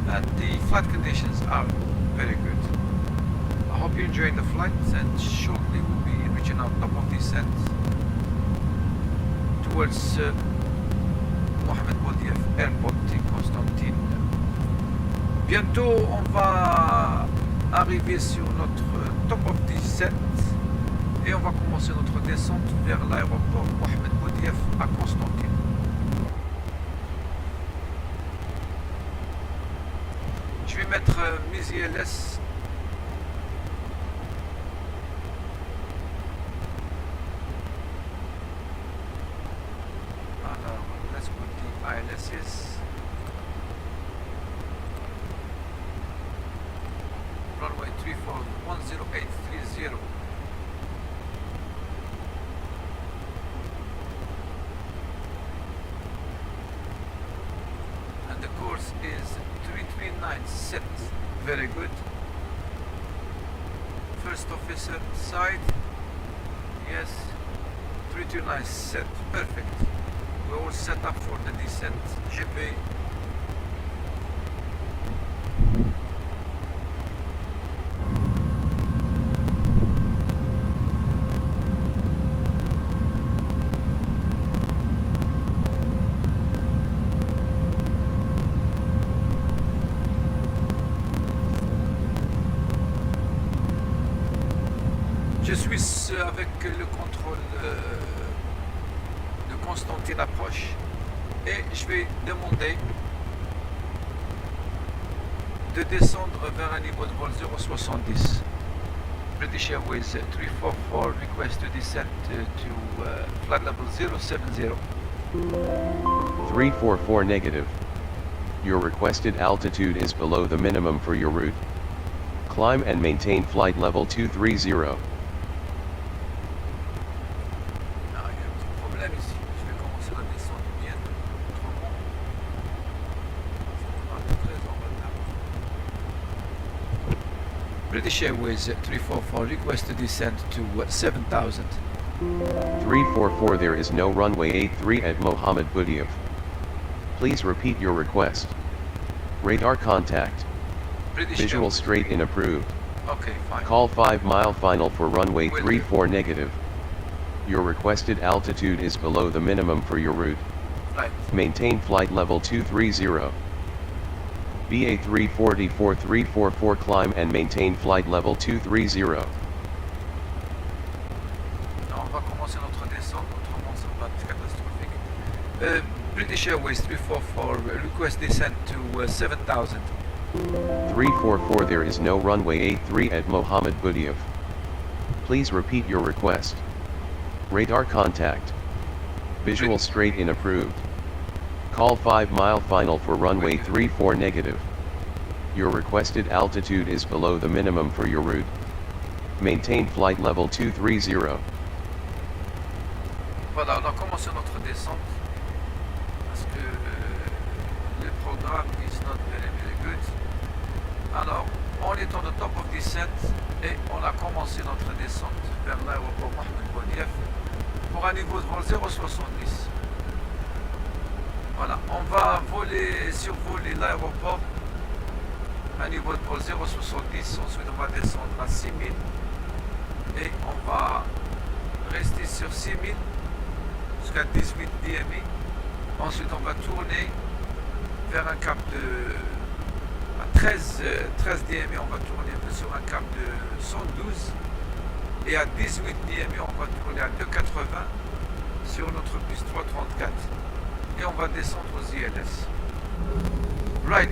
Speaker 1: and the flight conditions are very good. I hope you're enjoying the flight, and shortly we'll be reaching our top of descent towards Mohamed Boudiaf Airport in Constantine. Bientôt on va arriver sur notre top of descent et on va commencer notre descente vers l'aéroport Mohamed Boudiaf à Constantine. Je vais mettre mes ILS. Alors, let's put the ILS's. Runway 34 10830. first officer side. Yes. 329 set. Perfect. We're all set up for the descent. GP. Je suis avec le contrôle de Constantine approche et je vais demander de descendre vers un niveau de vol 0,70. British Airways 344 request to descend to flight level 070.
Speaker 6: 344 negative. Your requested altitude is below the minimum for your route. Climb and maintain flight level 230.
Speaker 1: British Airways 344 request to descend to 7,000.
Speaker 6: 344 there is no runway 83 at Mohammed Budiev. Please repeat your request. Radar contact.
Speaker 1: British
Speaker 6: Visual
Speaker 1: Airways.
Speaker 6: straight in approved.
Speaker 1: Okay, fine.
Speaker 6: Call 5 mile final for runway
Speaker 1: Will do.
Speaker 6: 34 negative. Your requested altitude is below the minimum for your route.
Speaker 1: Right.
Speaker 6: Maintain flight level 230. BA 344 344 climb and maintain flight level 230.
Speaker 1: On va commencer notre descente, autrement ça va être catastrophique. British Airways 344 request descent to 7,000.
Speaker 6: 344 there is no runway 83 at Mohammed Budiev. Please repeat your request. Radar contact. Visual straight in approved. Call 5 mile final for runway 34 negative. Your requested altitude is below the minimum for your route. Maintain flight level 230.
Speaker 1: Voilà, on a commencé notre descente parce que le programme is not very good. Alors, on est on the top of descent et on a commencé notre descente vers l'aéroport Mohammed Budiev pour un niveau de vol 0,70. Voilà, on va survoler l'aéroport à niveau de vol 0,70, ensuite on va descendre à 6000 et on va rester sur 6000 jusqu'à 18 DMI. Ensuite on va tourner vers un cap de à 13 DMI, on va tourner un peu sur un cap de 112 et à 18 DMI on va tourner à 280 sur notre bus 334. Et on va descendre aux ILS. Right,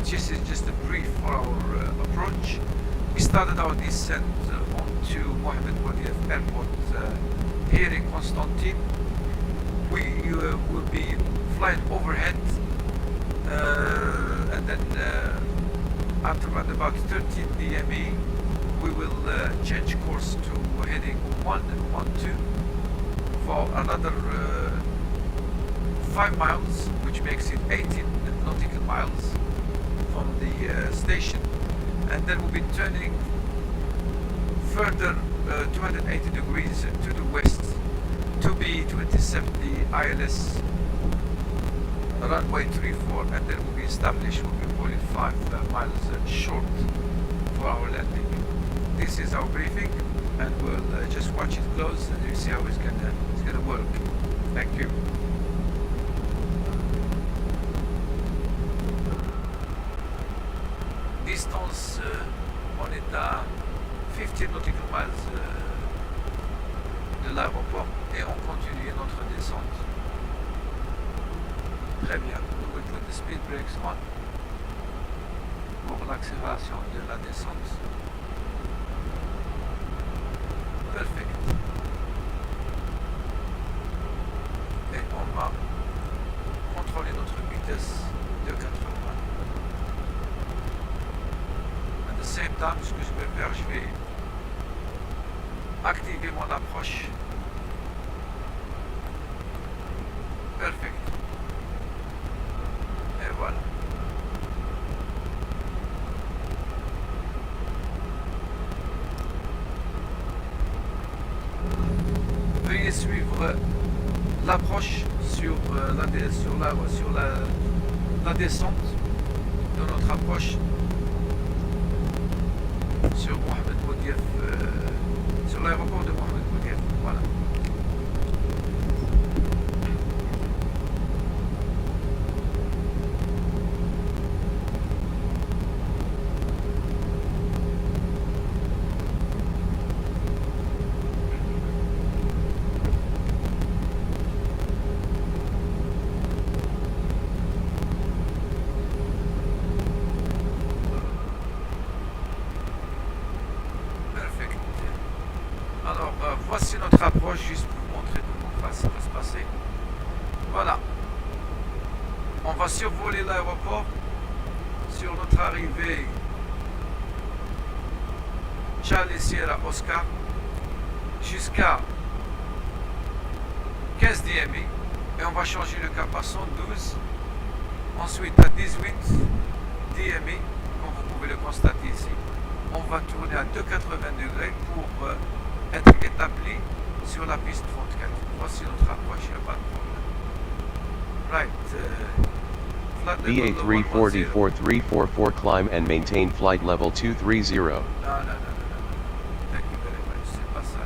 Speaker 1: this is just a brief for our approach. We started our descent onto Mohammed Budiev Airport here in Constantine. We will be flying overhead and then at around about 13 DME we will change course to heading 112 for another 5 miles, which makes it 18 nautical miles from the station, and then we'll be turning further 280 degrees to the west to be 2070 ILS runway 34, and then we'll be established, we'll be 45 miles short for our landing. This is our briefing, and we'll just watch it close and you see how it's gonna work. Thank you. Distance, on est à 15 nautical miles de l'aéroport et on continue notre descente. Très bien, we will put the speed brakes on pour l'accélération de la descente. Perfect. Et on va contrôler notre vitesse de 80. At the same time, ce que je vais faire, je vais activer mon approche. Perfect. Et voilà. l'approche sur la descente de notre approche sur Mohamed Boudiaf, sur l'aéroport de Mohamed Boudiaf. Voilà. Voici notre approche, juste pour vous montrer comment ça va se passer. Voilà. On va survoler l'aéroport sur notre arrivée Charlie Sierra Oscar jusqu'à 15 DMI et on va changer le cap à 112, ensuite à 18 DMI, comme vous pouvez le constater ici. On va tourner à 280 degrés pour être établi sur la piste 34. Voici notre approche, il n'y a pas de problème. Right.
Speaker 6: VA 340-4344 climb and maintain flight level 230.
Speaker 1: Non. Thank you very much. C'est pas ça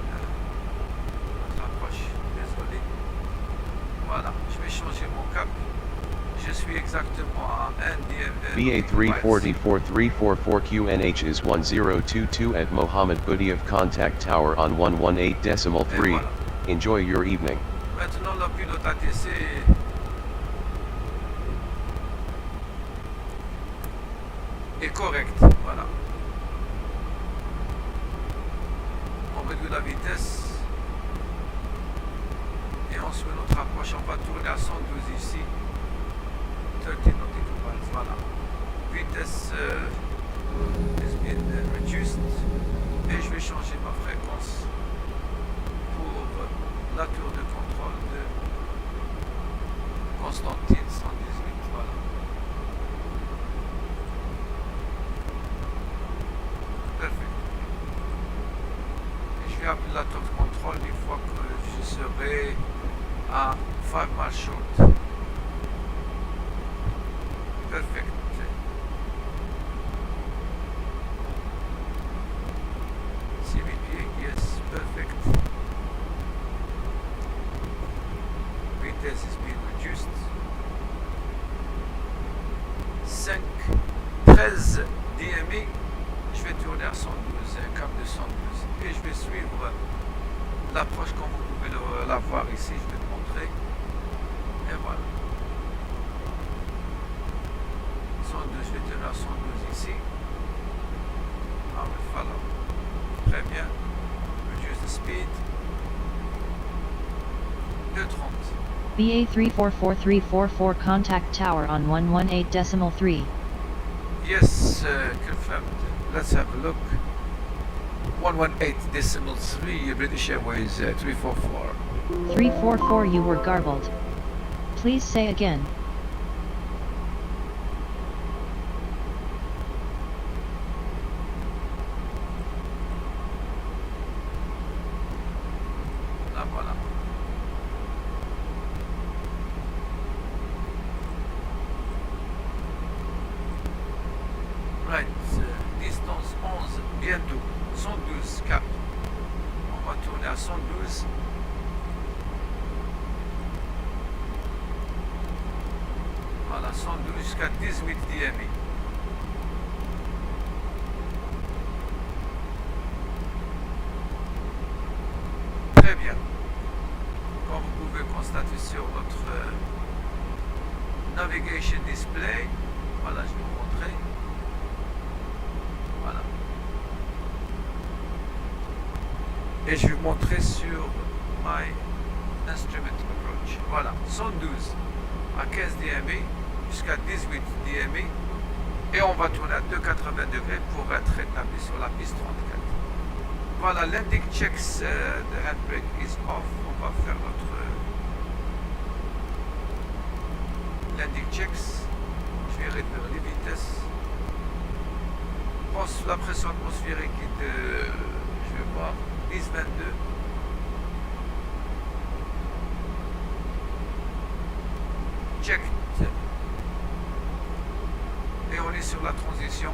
Speaker 1: notre approche. Désolé. Voilà, je vais changer mon cap. Je suis exactement à 1
Speaker 6: VA 344-344 QNH is 1022 at Mohammed Boudiaf contact tower on 118.3.
Speaker 1: Voilà.
Speaker 6: Enjoy your evening.
Speaker 1: Maintenant, le pilote ATC est correct. Voilà. On réduit la vitesse. Et ensuite, notre approche, on va tourner à 112 ici. 13 nautical miles. Voilà. Vitesse has been reduced. Et je vais changer ma fréquence pour la tour de contrôle de Constantine 118. Voilà. Parfait. Et je vais appeler la tour de contrôle une fois que je serai à 5 miles short. Perfect. CVP, yes, perfect. Vitesse is being reduced. 13 DMI. Je vais tourner à 112, un cap de 112. Et je vais suivre l'approche comme vous pouvez la voir ici. Je vais te montrer. Et voilà. 112, je vais tenir à 112 ici. Ah oui, follow. Très bien. Reduce the speed. 230.
Speaker 3: BA 344344 contact tower on 118.3.
Speaker 1: Yes, confirmed. Let's have a look. 118.3 British Airways 344.
Speaker 3: 344 you were garbled. Please say again.
Speaker 1: Là, voilà. Right, distance 11, bientôt, 112 cap. On va tourner à 112. Voilà, 112 jusqu'à 18 DMI. Très bien. Comme vous pouvez constater sur notre navigation display, voilà, je vais vous montrer. Voilà. Et je vais vous montrer sur my instrument approach. Voilà, 112 à 15 DMI jusqu'à 18 DMI. Et on va tourner à 280 degrés pour être établi sur la piste 34. Voilà, landing checks, the handbrake is off. On va faire notre landing checks. Je vais réduire les vitesses. La pression atmosphérique est de, je vais voir, 10-22. checked. Et on est sur la transition.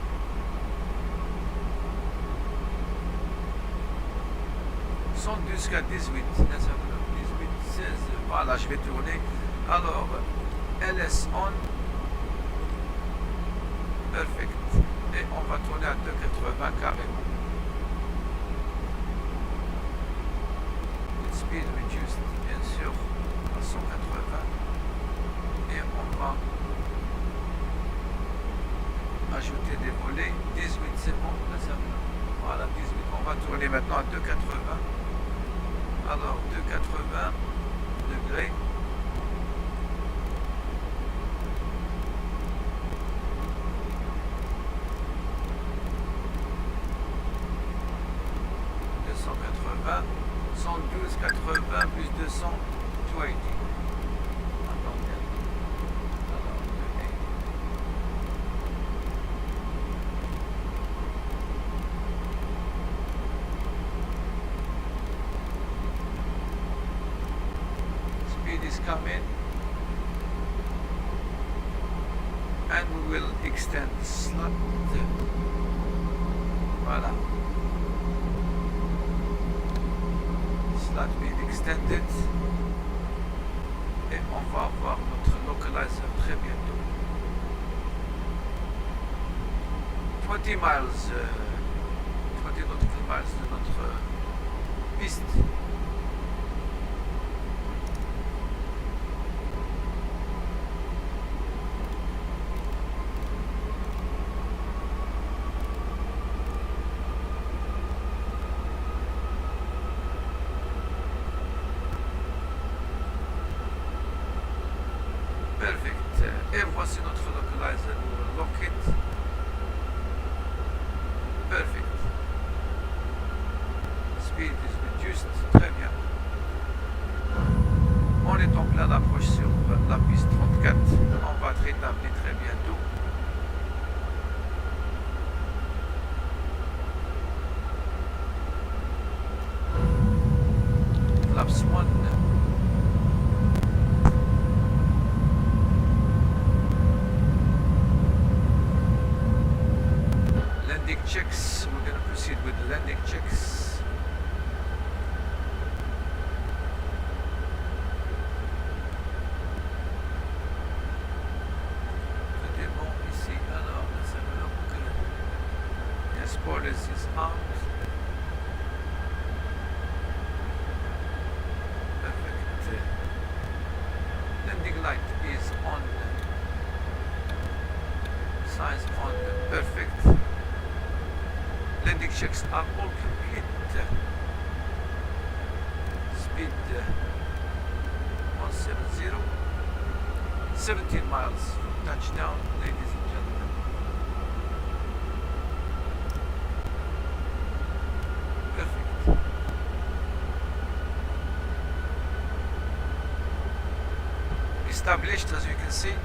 Speaker 1: Jusqu'à 18, 18, 16, voilà, je vais tourner. Alors, LS on, perfect. Et on va tourner à 280 carrément. Speed reduced, bien sûr, à 180. Et on va ajouter des volets. 18, c'est bon, là, ça va. Voilà, 18. On va tourner maintenant à 280. Alors, 280 degrés. $280, 112, 80 plus 200, 280. Attendez. Alors, 280. Speed is coming, and we will extend the slot. Voilà. Slot being extended, et on va avoir notre localizer très bientôt. 20 miles, 20 nautical miles de notre piste. Perfect. Et voici notre localizer. Lock it. Perfect. Speed is reduced. Très bien. On est donc là d'approche sur la piste 34. On va être établi très bientôt. Flaps 1. Checks. We're going to proceed with the landing checks. Tout est bon ici. Alors, let's have a look. The spoilers is out. Perfect. Landing light is on. Size on. Perfect. Landing checks are all complete. Speed 170. 17 miles from touchdown, ladies and gentlemen. Perfect. Established, as you can see,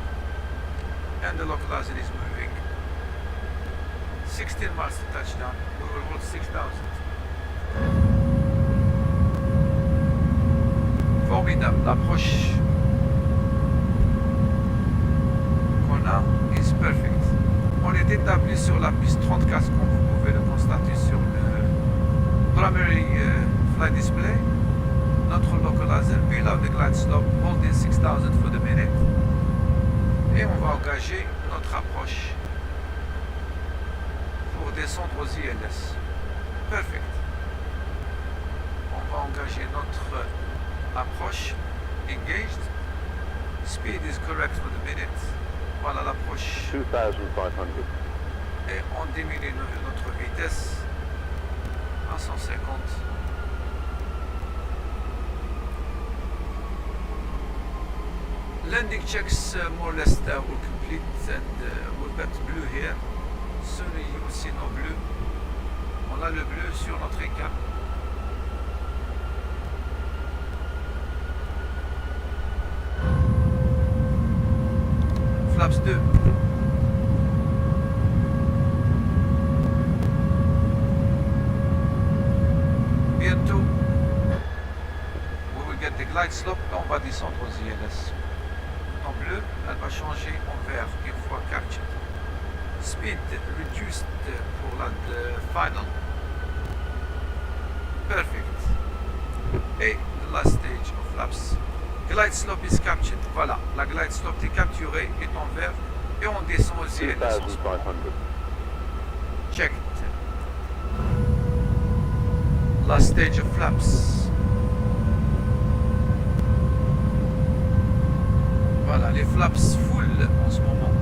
Speaker 1: and the localizer is moving. 16 miles to touchdown. We will hold 6,000. Formidable. L'approche qu'on a is perfect. On est établi sur la piste 34, comme vous pouvez le constater sur le primary flight display. Notre localizer below the glide slope holding 6,000 for the minute. Et on va engager notre approche pour descendre aux ILS. Perfect. On va engager notre approche. Engaged. Speed is correct for the minute. Voilà l'approche.
Speaker 4: 2,500.
Speaker 1: Et on diminue notre vitesse à 150. Landing checks more or less were complete, and we've got blue here. Soon you will see no blue. On a le bleu sur notre écran. Flaps 2. Bientôt, we will get the glide slope. On va descendre aux ILS. en bleu, elle va changer en vert une fois captured. Speed reduced pour la final. Perfect. Et the last stage of flaps. Glide slope is captured. Voilà, la glide slope est capturée, est en vert, et on descend aux ILS.
Speaker 4: 2,500.
Speaker 1: Check it. Last stage of flaps. Voilà, les flaps full en ce moment.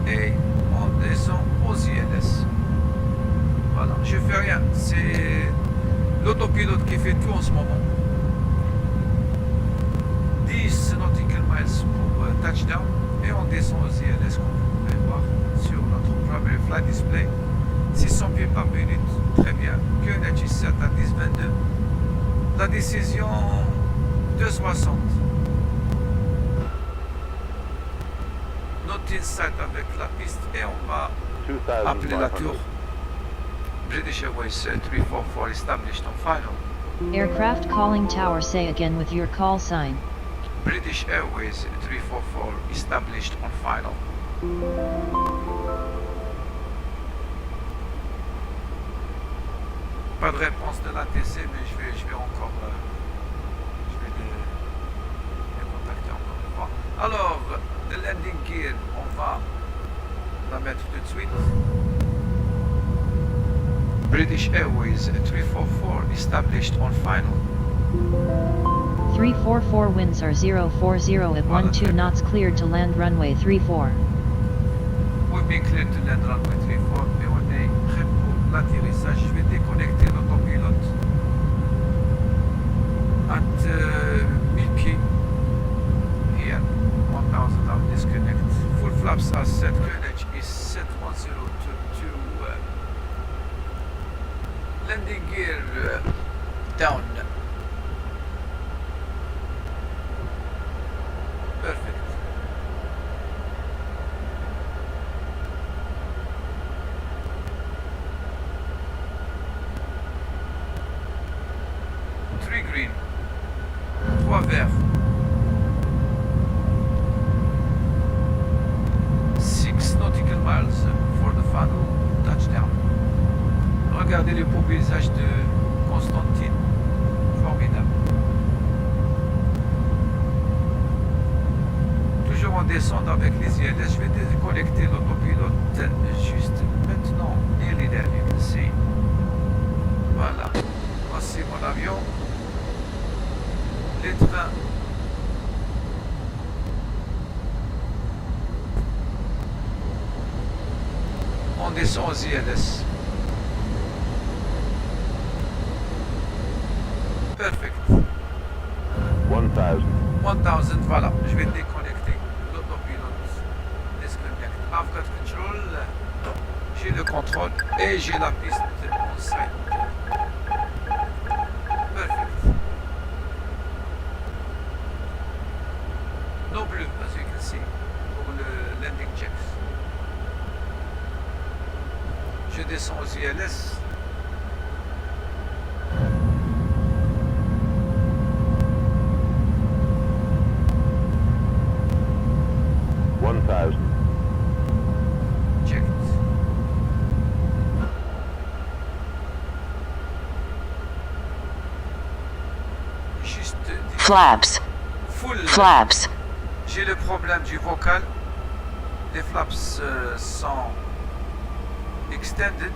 Speaker 1: Et on descend aux ILS. Voilà, je fais rien. C'est l'autopilote qui fait tout en ce moment. 10 nautical miles pour touchdown. Et on descend aux ILS, comme vous pouvez voir sur notre primary flight display. 600 pieds par minute. Très bien. QNH is set à 10,22. La décision 2,60. Not inside avec la piste et on va appeler la tour. British Airways 344 established on final.
Speaker 3: Aircraft calling tower, say again with your call sign.
Speaker 1: British Airways 344 established on final. Pas de réponse de l'ATC, mais je vais encore les contacter encore une fois. Alors, the landing gear, on va la mettre tout de suite. British Airways 344 established on final.
Speaker 3: 344 winds are 040 at 12 knots, cleared to land runway 34.
Speaker 1: We've been cleared to land runway 34 et on est prêt pour l'atterrissage. Je vais déconnecter l'autopilote at 1000 pieds. Here, 1000 I'll disconnect. Full flaps are set. QNH is set 1022. Landing gear down. Perfect. Three green. 3 verts. 6 nautical miles for the final touchdown. Regardez les beaux paysages de Constantine. Formidable. Toujours en descente avec les ILS. Je vais déconnecter l'autopilote juste maintenant. Nearly there, you can see. Voilà. Voici mon avion. Les trains. On descend aux ILS. Perfect.
Speaker 4: 1000.
Speaker 1: 1000, voilà. Je vais déconnecter l'autopilote. Disconnect. I've got control. J'ai le contrôle et j'ai la piste en side. Perfect. No blue, as you can see, pour le landing checks. Je descends aux ILS. Checked. Juste
Speaker 5: Flaps.
Speaker 1: full.
Speaker 5: Flaps.
Speaker 1: J'ai le problème du vocal. Les flaps sont extended.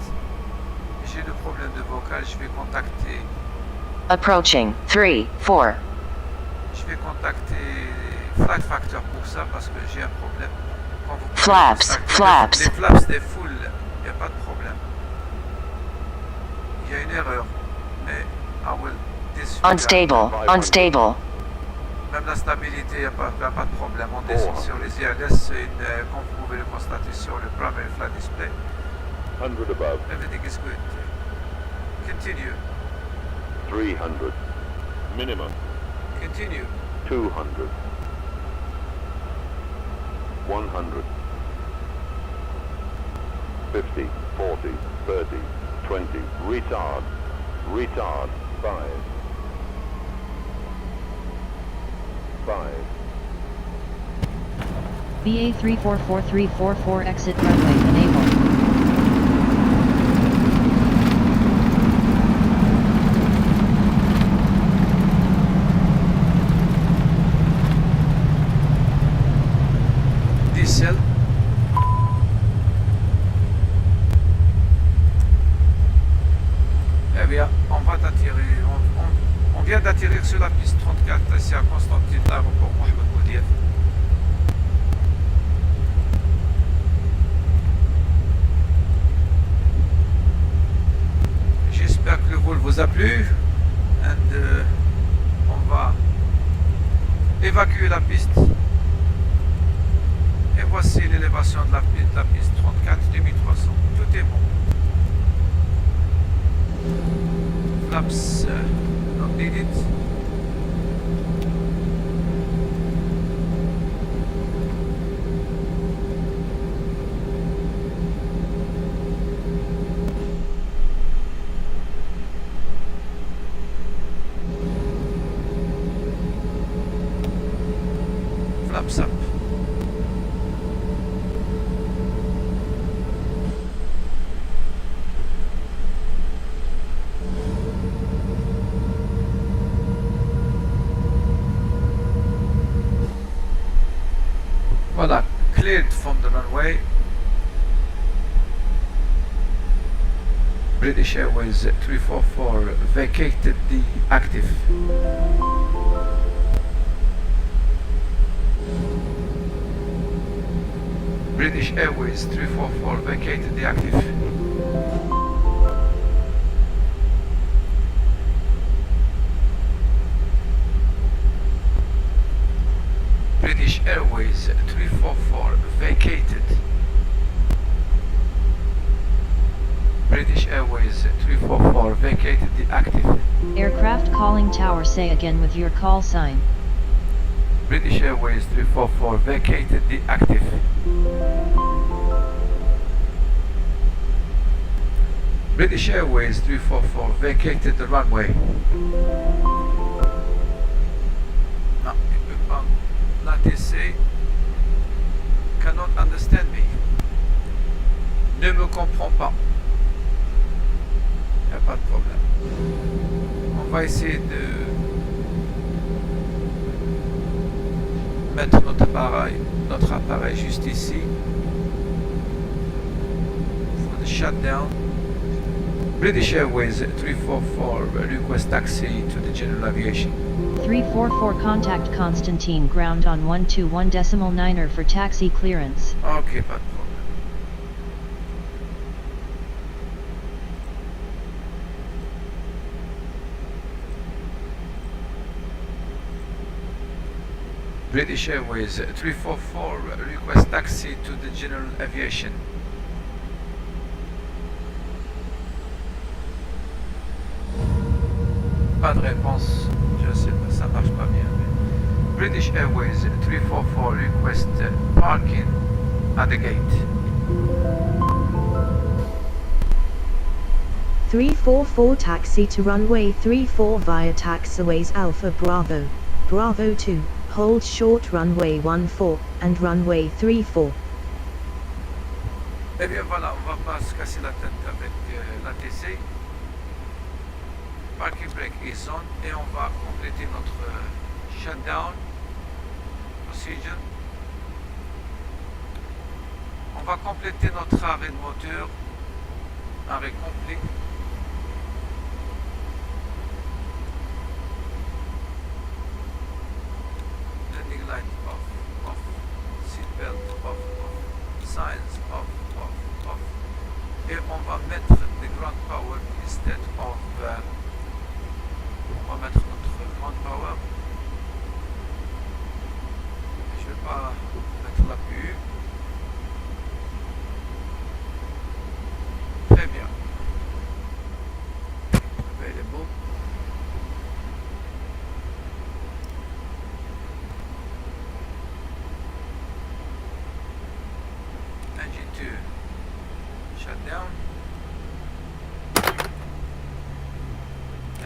Speaker 1: J'ai le problème de vocal. Je vais contacter.
Speaker 5: Approaching. 3, 4.
Speaker 1: Je vais contacter Flight Factor pour ça parce que j'ai un problème. Quand vous
Speaker 5: Flaps,
Speaker 1: contactez
Speaker 5: flaps.
Speaker 1: Les flaps des full, il n'y a pas de problème. Il y a une erreur, mais I will disregard.
Speaker 5: Unstable. Unstable.
Speaker 1: Même la stabilité, il n'y a pas de problème. On descend sur les ILS, c'est comme vous pouvez le constater sur le primary flight display.
Speaker 4: 100 above.
Speaker 1: Everything is good. Continue.
Speaker 4: 300. Minimum.
Speaker 1: Continue.
Speaker 4: 200. 100. 50, 40, 30, 20. Retard. Retard. 5. 5.
Speaker 3: BA 344344 exit runway enable.
Speaker 1: Diesel. Eh bien, on va d'atterrir, on vient d'atterrir sur la piste 34 ici à Constantine, l'aéroport Mohamed Boudiaf. J'espère que le vol vous a plu. On va évacuer la piste. Et voici l'élévation de la piste 34 2300. Tout est bon. Flaps not needed. Flaps up. Voilà, cleared from the runway. British Airways 344 vacated the active. British Airways 344 vacated the active. British Airways 344 vacated. British Airways 344 vacated the active.
Speaker 3: Aircraft calling tower, say again with your call sign.
Speaker 1: British Airways 344 vacated the active. British Airways 344 vacated the runway. Non, il peut pas. L'ATC cannot understand me. Ne me comprend pas. Il n'y a pas de problème. On va essayer de mettre notre appareil juste ici. For the shutdown. British Airways 344 request taxi to the general aviation.
Speaker 3: 344 contact Constantine ground on 121.9er for taxi clearance.
Speaker 1: Ok, pas de problème. British Airways 344 request taxi to the general aviation. Pas de réponse, je sais pas, ça marche pas bien. British Airways 344 request parking at the gate.
Speaker 2: 344 taxi to runway 34 via taxiways Alpha Bravo, Bravo 2, hold short runway 14 and runway 34.
Speaker 1: Eh bien voilà, on va pas se casser la tête avec l'ATC. Parking brake is on et on va compléter notre shutdown procedure. On va compléter notre arrêt de moteur, arrêt complet. Landing light off, seatbelt off, signs off. Et on va mettre the ground power instead of on va mettre notre ground power. Je ne vais pas mettre la PU. Très bien. Available. Engine 2 shut down.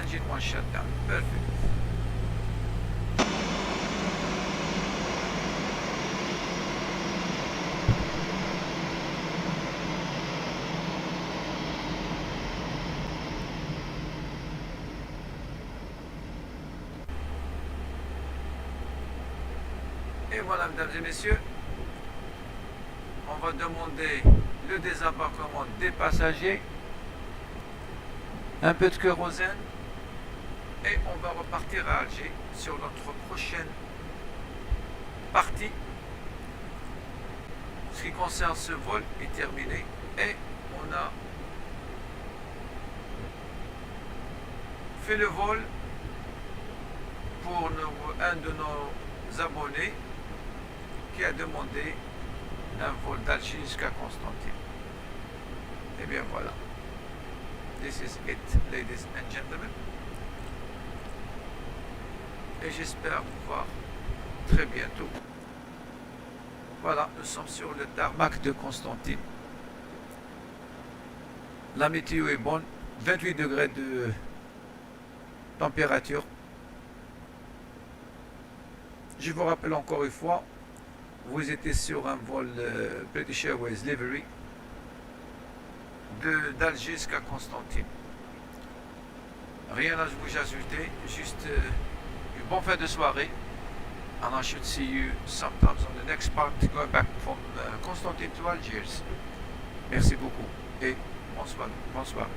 Speaker 1: Engine 1 shut down. Perfect. Et voilà, mesdames et messieurs, on va demander le désembarquement des passagers, un peu de kérosène, et on va repartir à Alger sur notre prochaine partie. Ce qui concerne ce vol est terminé et on a fait le vol pour un de nos abonnés qui a demandé un vol d'Alger jusqu'à Constantine. Et bien voilà. This is it, ladies and gentlemen. Et j'espère vous voir très bientôt. Voilà, nous sommes sur le tarmac de Constantine. La météo est bonne, 28 degrés de température. Je vous rappelle encore une fois, vous étiez sur un vol British Airways Livery d'Alger jusqu'à Constantine. Rien à vous ajouter, juste une bonne fin de soirée. And I should see you sometimes on the next part going back from Constantine to Algiers. Merci beaucoup et bonsoir.